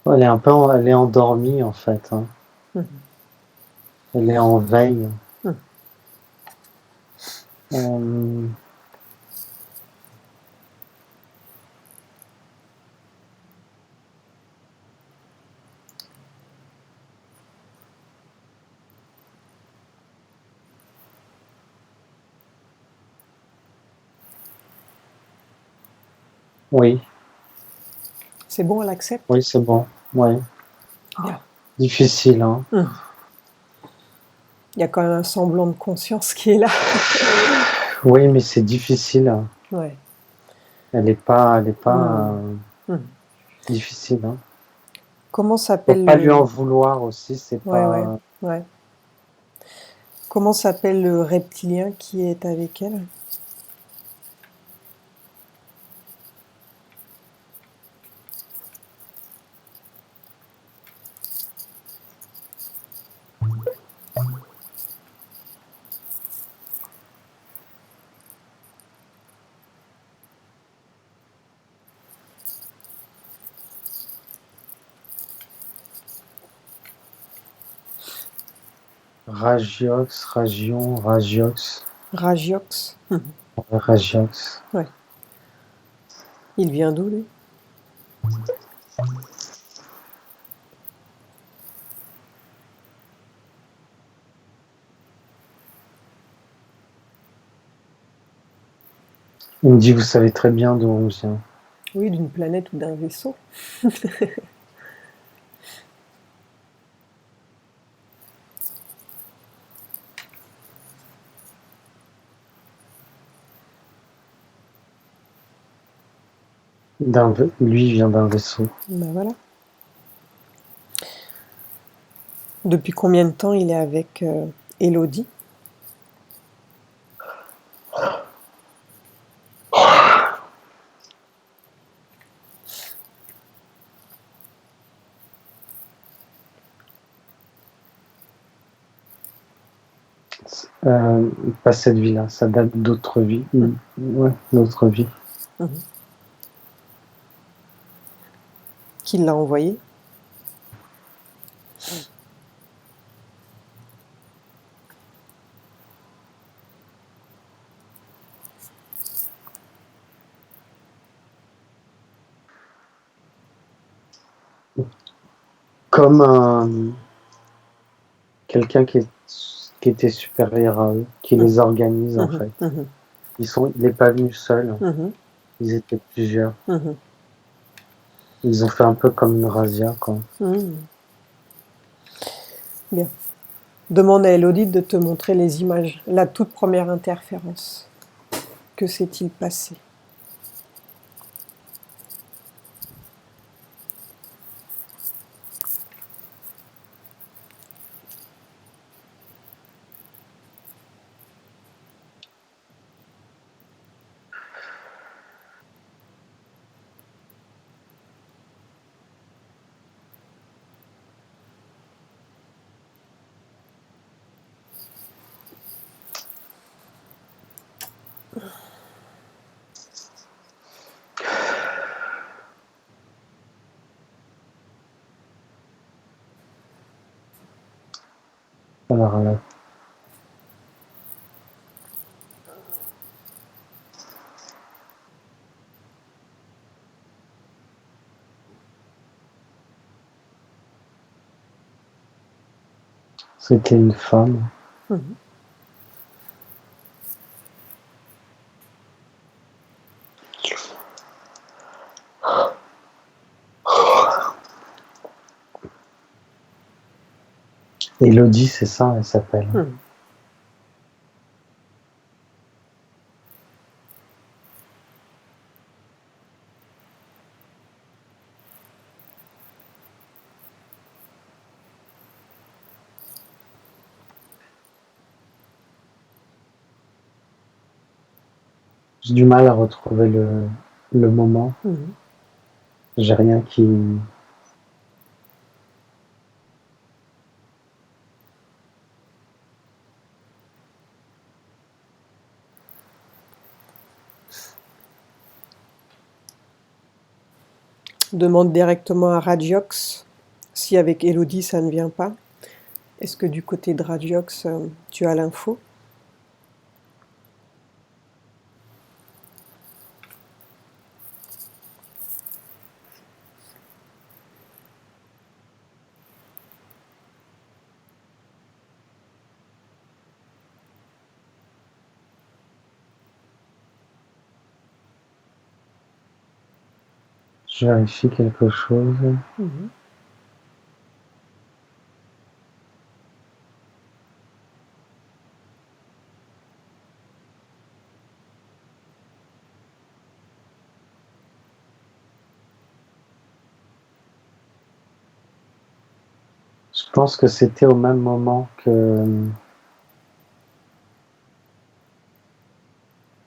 Speaker 3: Elle est elle est endormie en fait. Hein.
Speaker 1: Mhm.
Speaker 3: Elle est en veille.
Speaker 1: Mhm.
Speaker 3: Euh, oui,
Speaker 1: C'est bon, elle accepte?
Speaker 3: oui, c'est bon. Ouais.
Speaker 1: Bien.
Speaker 3: Difficile, hein.
Speaker 1: Mhm. Il y a quand même un semblant de conscience qui est là.
Speaker 3: Oui, mais c'est difficile.
Speaker 1: Ouais.
Speaker 3: Elle est pas
Speaker 1: Mhm.
Speaker 3: difficile. Hein.
Speaker 1: Comment
Speaker 3: Faut
Speaker 1: s'appelle
Speaker 3: pas lui en
Speaker 1: le...
Speaker 3: vouloir aussi. C'est
Speaker 1: Ouais, ouais,
Speaker 3: pas.
Speaker 1: ouais. Comment s'appelle le reptilien qui est avec elle?
Speaker 3: Ragiox, Ragion, Ragiox,
Speaker 1: Ragiox. Mhm.
Speaker 3: Ragiox.
Speaker 1: Ouais. Il vient d'où, lui?
Speaker 3: Il me dit, vous savez très bien d'où on vient.
Speaker 1: Oui, d'une planète ou d'un vaisseau.
Speaker 3: Lui vient d'un vaisseau.
Speaker 1: Ben voilà. Depuis combien de temps il est avec Élodie?
Speaker 3: Pas cette vie-là, ça date d'autres vies. Ouais, d'autres vies.
Speaker 1: Mhm. Qui l'a envoyé?
Speaker 3: comme quelqu'un qui était supérieur à eux, qui les organise en fait. Il n'est pas venu seul, ils étaient plusieurs. Ils ont fait un peu comme une razzia, quoi.
Speaker 1: Bien. Demande à Élodie de te montrer les images, la toute première interférence. Que s'est-il passé?
Speaker 3: Alors là. C'était une femme. Élodie, c'est ça, elle s'appelle. J'ai du mal à retrouver le moment. J'ai rien qui...
Speaker 1: Demande directement à Radiox si avec Élodie ça ne vient pas. Est-ce que du côté de Radiox, tu as l'info?
Speaker 3: Je vérifie quelque chose. Je pense que c'était au même moment que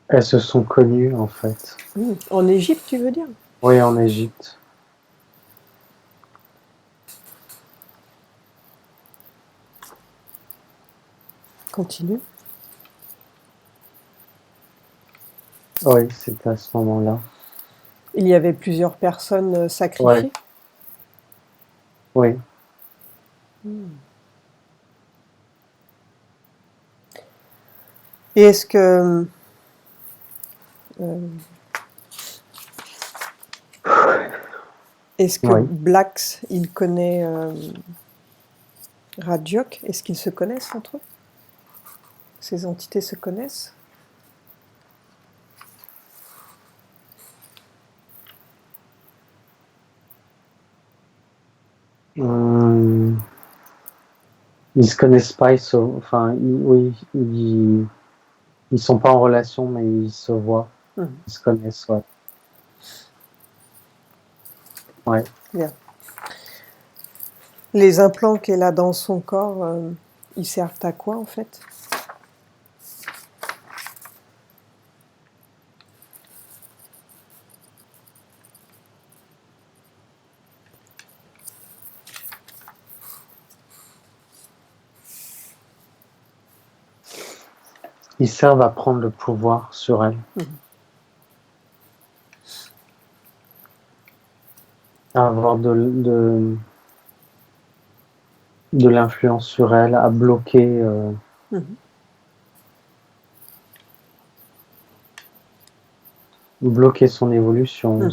Speaker 3: elles se sont connues en fait.
Speaker 1: En Égypte, tu veux dire?
Speaker 3: Oui, en Égypte.
Speaker 1: Continue.
Speaker 3: Oui, c'était à ce moment-là.
Speaker 1: Il y avait plusieurs personnes sacrifiées?
Speaker 3: Oui.
Speaker 1: Et est-ce que Blax, il connaît Radioc? Est-ce qu'ils se connaissent entre eux? Ces entités se connaissent?
Speaker 3: Ils se connaissent pas, ils sont pas en relation, mais ils se voient. Ils se connaissent, ouais. Ouais.
Speaker 1: Bien. Les implants qu'elle a dans son corps, ils servent à quoi en fait?
Speaker 3: Ils servent à prendre le pouvoir sur elle. À avoir de l'influence sur elle, à bloquer bloquer son évolution.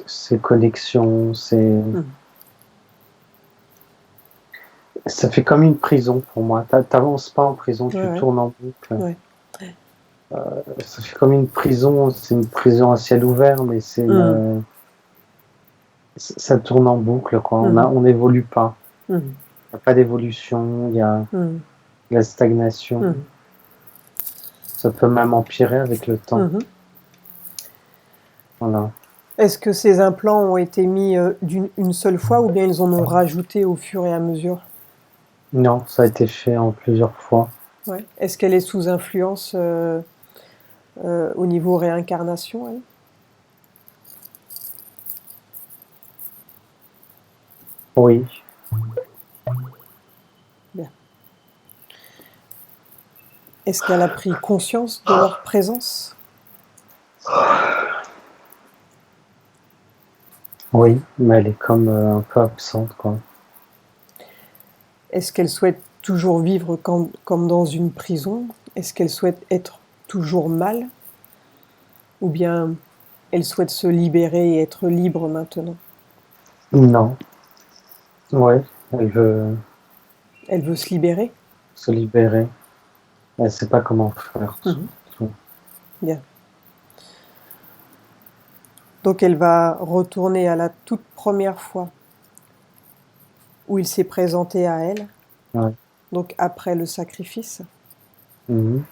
Speaker 3: ses connexions, ça fait comme une prison pour moi. T'avances pas en prison, tu tournes en boucle.
Speaker 1: Ouais.
Speaker 3: Ça fait comme une prison, c'est une prison à ciel ouvert, mais ça tourne en boucle, quoi. On n'évolue pas. Il n'y a pas d'évolution, il y a la stagnation. Ça peut même empirer avec le temps. Voilà.
Speaker 1: Est-ce que ces implants ont été mis une seule fois ou bien ils en ont rajouté au fur et à mesure?
Speaker 3: Non, ça a été fait en plusieurs fois.
Speaker 1: Ouais. Est-ce qu'elle est sous influence au niveau réincarnation, elle?
Speaker 3: Oui.
Speaker 1: Bien. Est-ce qu'elle a pris conscience de leur présence?
Speaker 3: Oui, mais elle est comme un peu absente, quoi.
Speaker 1: Est-ce qu'elle souhaite toujours vivre comme dans une prison? Est-ce qu'elle souhaite être toujours mal? Ou bien elle souhaite se libérer et être libre maintenant?
Speaker 3: Non. Ouais, elle veut...
Speaker 1: Elle veut se libérer?
Speaker 3: Se libérer. Elle ne sait pas comment faire.
Speaker 1: Bien. Donc elle va retourner à la toute première fois où il s'est présenté à elle.
Speaker 3: Ouais.
Speaker 1: Donc après le sacrifice.
Speaker 3: Mhm.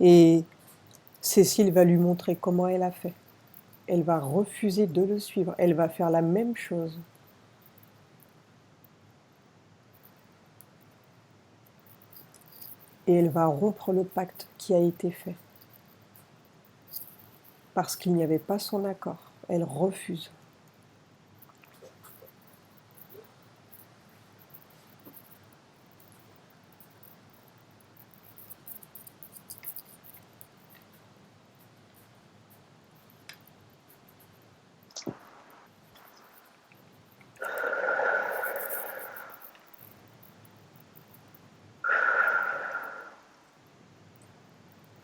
Speaker 1: Et Cécile va lui montrer comment elle a fait. Elle va refuser de le suivre. Elle va faire la même chose. Et elle va rompre le pacte qui a été fait. Parce qu'il n'y avait pas son accord. Elle refuse.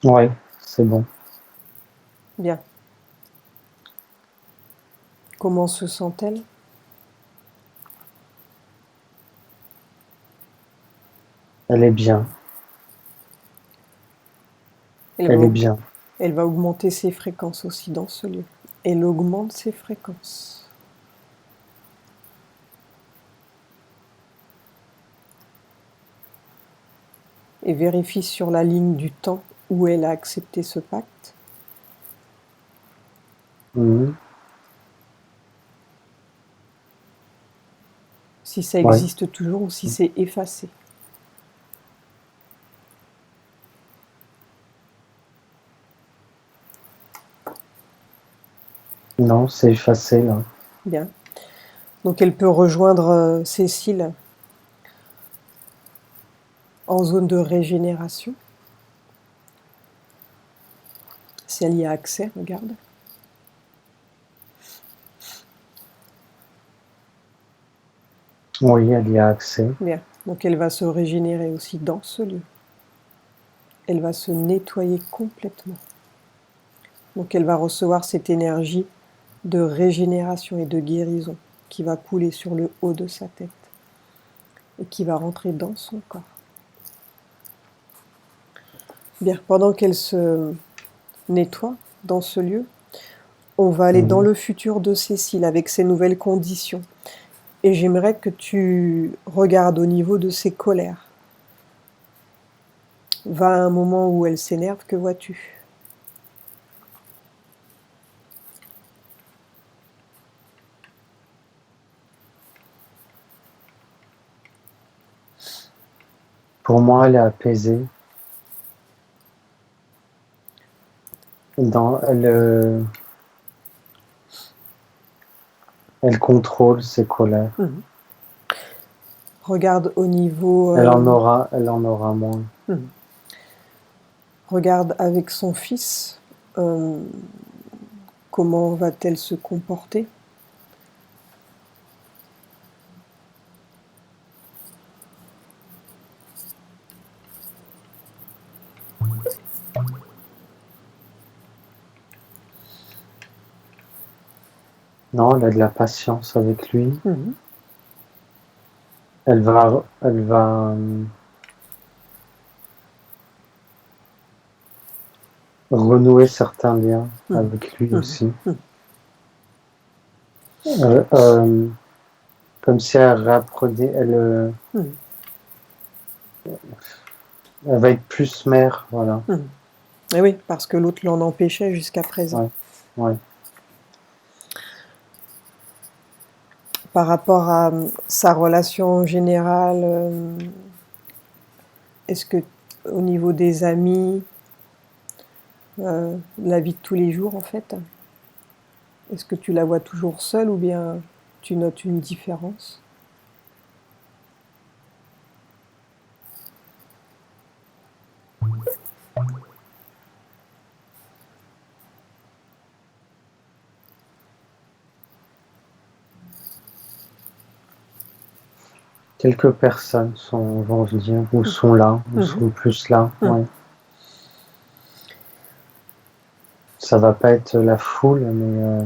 Speaker 3: Ouais, c'est bon.
Speaker 1: Bien. Comment se sent-elle?
Speaker 3: Elle est bien. Elle est bien.
Speaker 1: Elle va augmenter ses fréquences aussi dans ce lieu. Elle augmente ses fréquences. Et vérifie sur la ligne du temps où elle a accepté ce pacte.
Speaker 3: Mhm.
Speaker 1: Si ça existe toujours ou si c'est effacé.
Speaker 3: Non, c'est effacé là.
Speaker 1: Bien. Donc elle peut rejoindre Cécile en zone de régénération. Si elle y a accès, regarde.
Speaker 3: Oui, elle y a accès.
Speaker 1: Bien. Donc elle va se régénérer aussi dans ce lieu. Elle va se nettoyer complètement. Donc elle va recevoir cette énergie de régénération et de guérison qui va couler sur le haut de sa tête et qui va rentrer dans son corps. Bien, pendant qu'elle se nettoie dans ce lieu, on va aller dans le futur de Cécile avec ses nouvelles conditions. Et j'aimerais que tu regardes au niveau de ses colères. Va à un moment où elle s'énerve, que vois-tu?
Speaker 3: Pour moi, elle est apaisée. Elle contrôle ses colères.
Speaker 1: Regarde au niveau...
Speaker 3: Elle en aura moins.
Speaker 1: Regarde avec son fils. Comment va-t-elle se comporter?
Speaker 3: Non, elle a de la patience avec lui.
Speaker 1: Mhm.
Speaker 3: Elle va renouer certains liens
Speaker 1: Mhm.
Speaker 3: avec lui
Speaker 1: Mhm.
Speaker 3: aussi.
Speaker 1: Mhm.
Speaker 3: Comme si elle réapprenait,
Speaker 1: Mhm.
Speaker 3: elle va être plus mère, voilà.
Speaker 1: Mhm. Et oui, parce que l'autre l'en empêchait jusqu'à présent.
Speaker 3: Ouais, ouais.
Speaker 1: Par rapport à sa relation générale, est-ce que au niveau des amis, la vie de tous les jours en fait, est-ce que tu la vois toujours seule ou bien tu notes une différence?
Speaker 3: Quelques personnes vont venir, ou sont là, ou
Speaker 1: Mhm.
Speaker 3: sont plus là,
Speaker 1: Mhm.
Speaker 3: ouais. Ça va pas être la foule, mais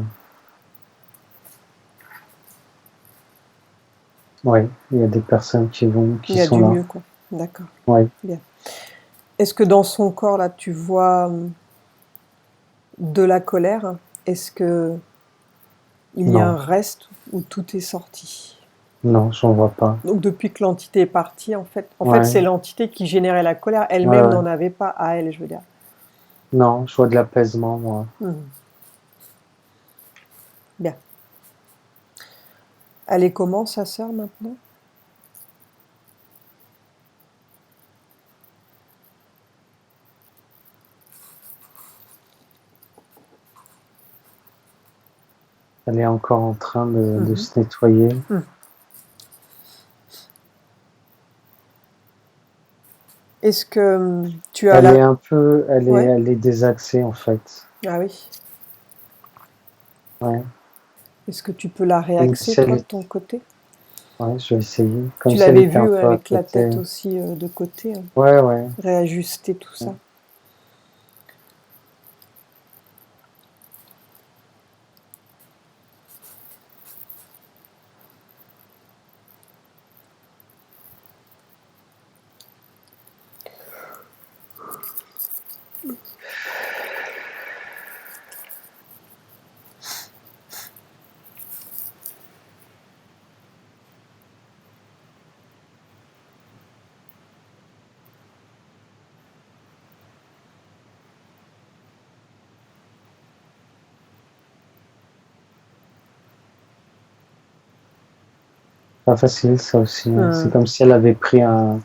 Speaker 3: ouais, il y a des personnes qui
Speaker 1: Il y a
Speaker 3: sont
Speaker 1: du
Speaker 3: là.
Speaker 1: mieux quoi. D'accord.
Speaker 3: Ouais.
Speaker 1: Bien. Est-ce que dans son corps là tu vois de la colère? Est-ce que il y a un
Speaker 3: Non,
Speaker 1: reste où tout est sorti?
Speaker 3: non, j'en vois pas.
Speaker 1: Donc depuis que l'entité est partie, en fait,
Speaker 3: Ouais,
Speaker 1: c'est l'entité qui générait la colère.
Speaker 3: ouais,
Speaker 1: Elle-même
Speaker 3: ouais.
Speaker 1: n'en avait pas à elle, je veux dire.
Speaker 3: Non, je vois de l'apaisement, moi.
Speaker 1: Mhm. Bien. Elle est comment, sa sœur, maintenant?
Speaker 3: Elle est encore en train de
Speaker 1: Mhm.
Speaker 3: se nettoyer.
Speaker 1: Mhm. Est-ce que tu as
Speaker 3: Elle est
Speaker 1: la...
Speaker 3: un peu,
Speaker 1: Ouais.
Speaker 3: elle est désaxée, en fait.
Speaker 1: Ah oui.
Speaker 3: Ouais.
Speaker 1: Est-ce que tu peux la
Speaker 3: Comme
Speaker 1: réaxer,
Speaker 3: si elle
Speaker 1: toi, de
Speaker 3: est,
Speaker 1: ton côté?
Speaker 3: ouais, je vais essayer. Comme
Speaker 1: Tu
Speaker 3: si elle
Speaker 1: l'avais
Speaker 3: était un
Speaker 1: vu
Speaker 3: peu à
Speaker 1: avec la
Speaker 3: côté.
Speaker 1: tête aussi de côté, hein,
Speaker 3: Ouais, ouais.
Speaker 1: réajuster tout
Speaker 3: Ouais.
Speaker 1: ça.
Speaker 3: Pas facile, ça aussi, hein. C'est
Speaker 1: Hmm.
Speaker 3: comme si elle avait pris
Speaker 1: Un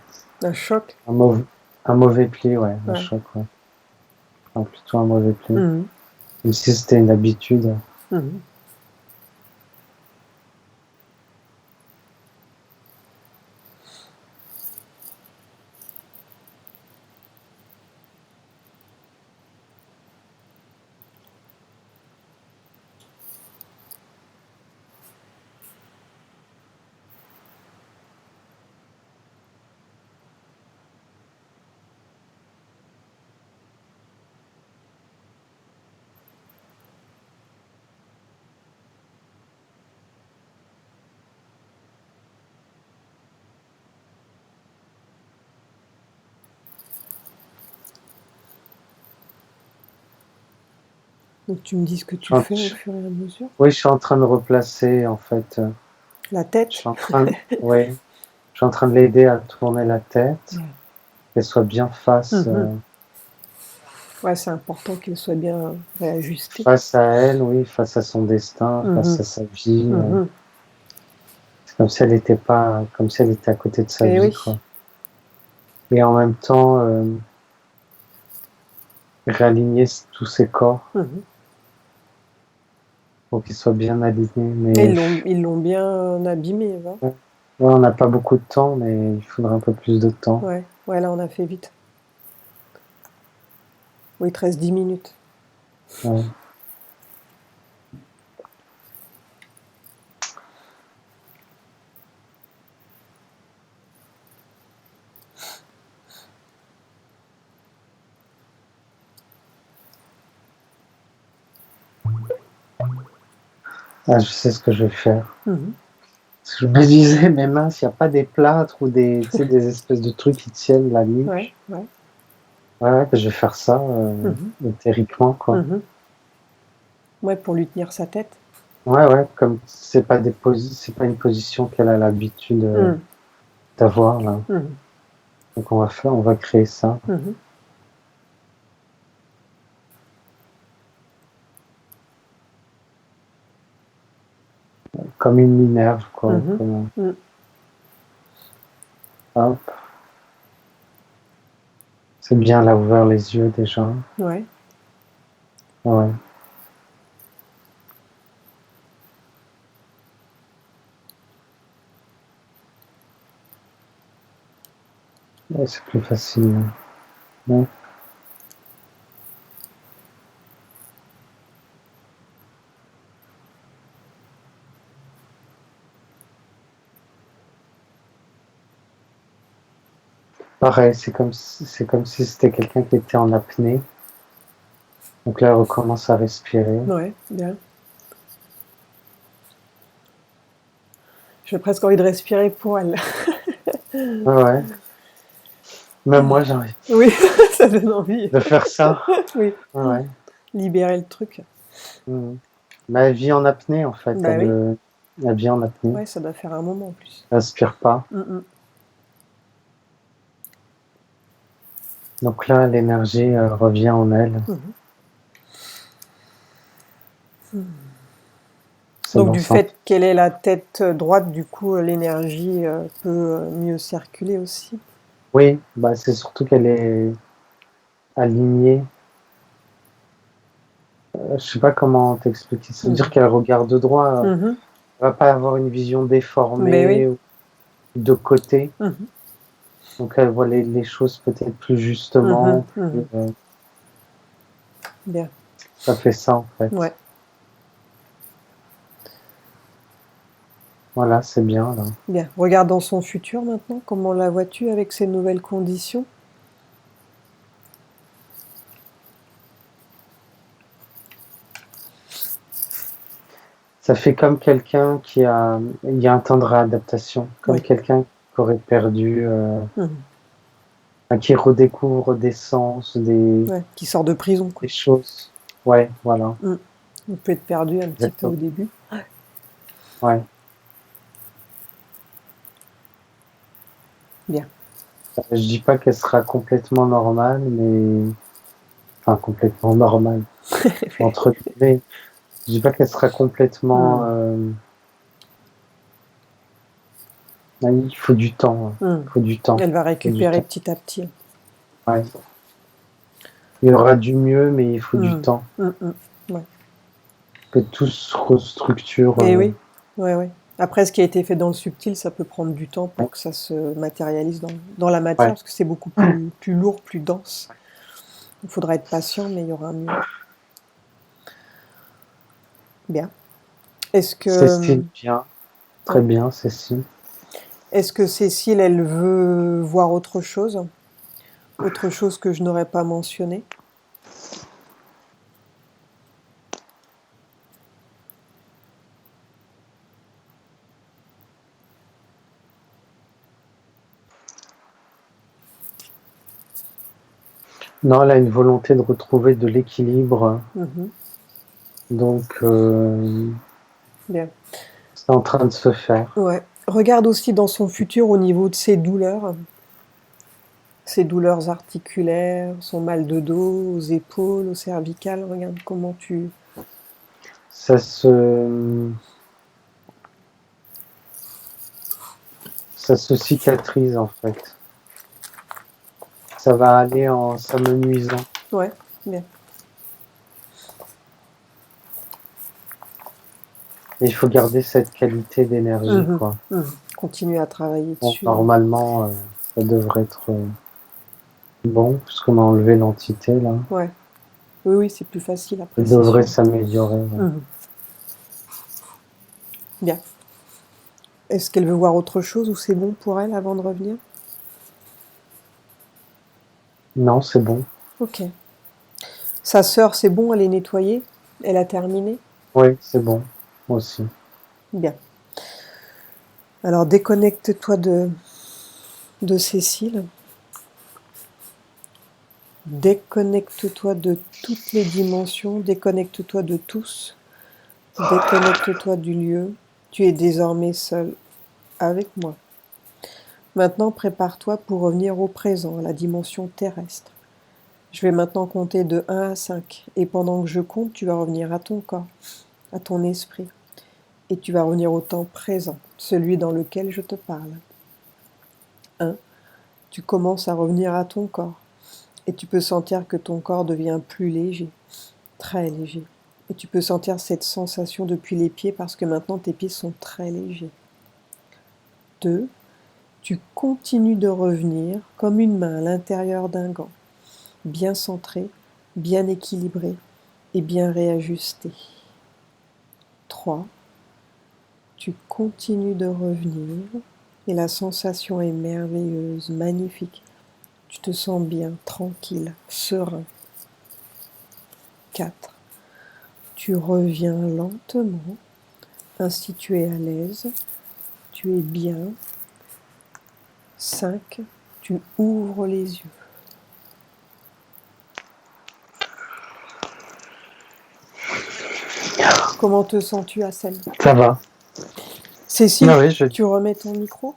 Speaker 1: choc.
Speaker 3: un, mauvais, un mauvais pli, ouais, un
Speaker 1: Ouais.
Speaker 3: choc, ouais. Enfin, plutôt un mauvais pli.
Speaker 1: Mhm.
Speaker 3: Comme si c'était une habitude.
Speaker 1: Mhm. Donc tu me dis ce que tu fais au fur et à mesure.
Speaker 3: Oui, je suis en train de replacer, en fait.
Speaker 1: La
Speaker 3: Je
Speaker 1: tête.
Speaker 3: suis en train de, ouais, je suis en train de l'aider à tourner la tête,
Speaker 1: Ouais.
Speaker 3: qu'elle soit bien
Speaker 1: Mhm. Ouais, c'est important qu'elle soit bien réajustée.
Speaker 3: face à elle, oui, face à son destin, face
Speaker 1: Mhm.
Speaker 3: à sa vie.
Speaker 1: Mhm.
Speaker 3: C'est comme si elle était pas, comme si elle était à côté de sa
Speaker 1: Eh
Speaker 3: vie,
Speaker 1: oui.
Speaker 3: quoi. Et en même temps, réaligner tous ses corps
Speaker 1: Mhm.
Speaker 3: pour qu'ils soient bien alignés.
Speaker 1: Et
Speaker 3: Mais
Speaker 1: ils l'ont bien abîmé, va.
Speaker 3: ouais, on n'a pas beaucoup de temps, mais il faudra un peu plus de temps.
Speaker 1: Ouais. Ouais, là on a fait vite. Oui, il te reste 10 minutes.
Speaker 3: Ouais. Ah, je sais ce que je vais faire. Je me disais, mais mince, il n'y a pas des plâtres ou des, tu sais, des espèces de trucs qui tiennent la nuque.
Speaker 1: Ouais, ouais.
Speaker 3: Ouais, je vais faire ça éthériquement, quoi.
Speaker 1: Ouais, pour lui tenir sa tête.
Speaker 3: Ouais, comme c'est pas c'est pas une position qu'elle a l'habitude d'avoir, là. Donc on va créer ça. Comme une minerve, quoi. Hop. C'est bien, elle a ouvert les yeux déjà.
Speaker 1: Ouais.
Speaker 3: Ouais. Ouais, c'est plus facile. Ouais. Pareil, c'est comme si c'était quelqu'un qui était en apnée. Donc là, elle recommence à respirer.
Speaker 1: Ouais, bien. J'ai presque envie de respirer pour elle.
Speaker 3: Ouais. Même moi, j'ai envie.
Speaker 1: Oui, ça donne envie.
Speaker 3: De faire ça.
Speaker 1: Oui.
Speaker 3: Ouais.
Speaker 1: Libérer le truc.
Speaker 3: Mais elle vit en apnée, en fait.
Speaker 1: Bah oui.
Speaker 3: Elle vit en apnée.
Speaker 1: Ouais, ça doit faire un moment en plus.
Speaker 3: Elle respire pas. Donc là, l'énergie revient en elle.
Speaker 1: Donc du fait qu'elle ait la tête droite, du coup, l'énergie peut mieux circuler aussi.
Speaker 3: Oui, bah c'est surtout qu'elle est alignée. Je sais pas comment t'expliquer. Ça veut dire qu'elle regarde droit. Elle va pas avoir une vision déformée ou de côté. Donc elle voit les choses peut-être plus justement.
Speaker 1: Bien.
Speaker 3: Ça fait ça en fait.
Speaker 1: Ouais.
Speaker 3: Voilà, c'est bien là.
Speaker 1: Bien. Regarde dans son futur maintenant. Comment la vois-tu avec ces nouvelles conditions?
Speaker 3: Ça fait comme quelqu'un qui a... Il y a un temps de réadaptation. Comme quelqu'un qui aurait perdu... qui redécouvre des sens, des...
Speaker 1: Ouais, qui sort de prison, quoi.
Speaker 3: Des choses. Ouais, voilà.
Speaker 1: On peut être perdu un petit peu au début.
Speaker 3: Ouais.
Speaker 1: Bien.
Speaker 3: Je dis pas qu'elle sera complètement normale, mais... Enfin, complètement normale. Entre guillemets. Je dis pas qu'elle sera complètement... Il faut du temps. Il faut du temps.
Speaker 1: Elle va récupérer petit à petit.
Speaker 3: Ouais. Il y aura du mieux, mais il faut du temps.
Speaker 1: Ouais.
Speaker 3: Que tout se restructure.
Speaker 1: Et oui. Ouais. Après, ce qui a été fait dans le subtil, ça peut prendre du temps pour que ça se matérialise dans la matière, parce que c'est beaucoup plus lourd, plus dense. Il faudra être patient, mais il y aura mieux. Bien. Est-ce que...
Speaker 3: Cécile, bien. Très bien, Cécile.
Speaker 1: Est-ce que Cécile, elle veut voir autre chose? Autre chose que je n'aurais pas mentionné?
Speaker 3: Non, elle a une volonté de retrouver de l'équilibre. Donc,
Speaker 1: bien.
Speaker 3: C'est en train de se faire.
Speaker 1: Ouais. Regarde aussi dans son futur au niveau de ses douleurs articulaires, son mal de dos, aux épaules, aux cervicales. Regarde comment tu...
Speaker 3: Ça se cicatrise en fait. Ça va aller en s'amenuisant.
Speaker 1: Ouais, bien.
Speaker 3: Et il faut garder cette qualité d'énergie, quoi.
Speaker 1: Continuer à travailler dessus.
Speaker 3: Normalement, ça devrait être bon, puisqu'on a enlevé l'entité, là.
Speaker 1: Ouais. Oui, c'est plus facile après.
Speaker 3: Ça devrait s'améliorer.
Speaker 1: Bien. Est-ce qu'elle veut voir autre chose ou c'est bon pour elle avant de revenir?
Speaker 3: Non, c'est bon.
Speaker 1: Ok. Sa sœur, c'est bon, elle est nettoyée? Elle a terminé?
Speaker 3: Oui, c'est bon. aussi.
Speaker 1: Bien. Alors déconnecte-toi de Cécile. Déconnecte-toi de toutes les dimensions. Déconnecte-toi de tous. Déconnecte-toi du lieu. Tu es désormais seul avec moi. Maintenant, prépare-toi pour revenir au présent, à la dimension terrestre. Je vais maintenant compter de 1 à 5. Et pendant que je compte, tu vas revenir à ton corps, à ton esprit. Et tu vas revenir au temps présent, celui dans lequel je te parle. 1. Tu commences à revenir à ton corps. Et tu peux sentir que ton corps devient plus léger, très léger. Et tu peux sentir cette sensation depuis les pieds parce que maintenant tes pieds sont très légers. 2. Tu continues de revenir comme une main à l'intérieur d'un gant, bien centré, bien équilibré et bien réajusté. 3. Tu continues de revenir et la sensation est merveilleuse, magnifique. Tu te sens bien, tranquille, serein. 4. Tu reviens lentement, ainsi tu es à l'aise, tu es bien. 5. Tu ouvres les yeux. Comment te sens-tu, Assel?
Speaker 3: Ça va.
Speaker 1: Cécile, oui, tu remets ton micro?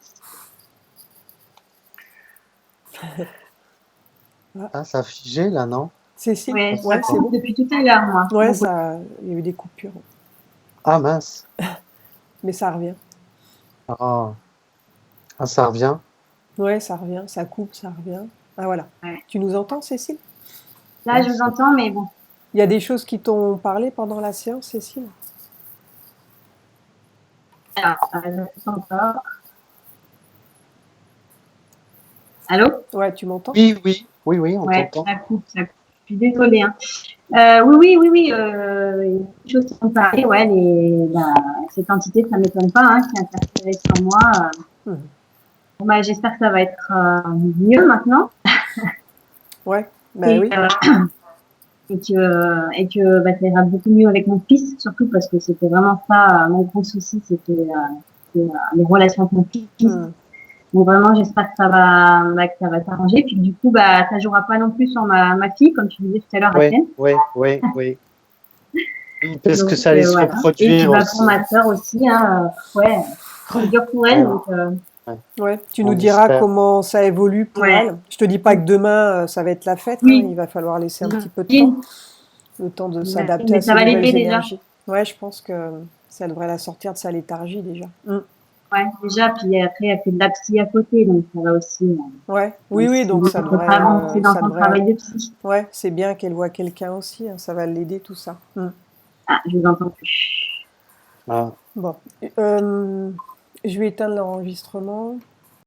Speaker 3: Ah, ça a figé là, non?
Speaker 1: Cécile?
Speaker 2: Ouais,
Speaker 1: Ouais, c'est bon.
Speaker 2: Depuis tout à l'heure, moi.
Speaker 1: Ouais, il y a eu des coupures.
Speaker 3: Ah mince.
Speaker 1: Mais ça revient.
Speaker 3: Ah, ça revient?
Speaker 1: Ouais, ça revient, ça coupe, ça revient. Ah voilà. Ouais. Tu nous entends, Cécile?
Speaker 2: Là, je vous entends, mais bon.
Speaker 1: Il y a des choses qui t'ont parlé pendant la séance, Cécile?
Speaker 2: Alors, je ne sens pas. Allô?
Speaker 1: Ouais, tu m'entends?
Speaker 3: Oui, on t'entend.
Speaker 2: Ça coupe. Je suis désolée. Hein. Oui. Il y a des choses qui sont parlé. Ouais, cette entité, ça ne m'étonne pas, hein, qui est interférée sur moi. Bon, bah, j'espère que ça va être mieux maintenant.
Speaker 1: Ouais, oui.
Speaker 2: Et que bah, ça ira beaucoup mieux avec mon fils, surtout parce que c'était vraiment ça, mon gros souci, c'était les relations avec mon fils. Donc vraiment, j'espère que ça va s'arranger. Puis du coup, bah, ça jouera pas non plus sur ma fille, comme tu disais tout à l'heure, Rachel.
Speaker 3: Oui. Parce que ça allait se reproduire.
Speaker 2: Et puis, bah, pour ma sœur aussi, hein, c'est dur pour elle. Donc,
Speaker 1: ouais, tu nous diras comment ça évolue pour elle. Je te dis pas que demain, ça va être la fête.
Speaker 2: Oui.
Speaker 1: Hein, il va falloir laisser un petit peu de temps. Le temps de s'adapter à ces nouvelles énergies. Ouais, je pense que ça devrait la sortir de sa léthargie déjà.
Speaker 2: Ouais, déjà, puis après, elle fait de la psy à côté, donc ça va aussi.
Speaker 1: Oui, donc ça devrait
Speaker 2: avancer dans son travail de psy.
Speaker 1: Ouais, c'est bien qu'elle voit quelqu'un aussi, hein, ça va l'aider tout ça.
Speaker 2: Ah, je vous entends plus.
Speaker 3: Ah.
Speaker 1: Bon, je vais éteindre l'enregistrement.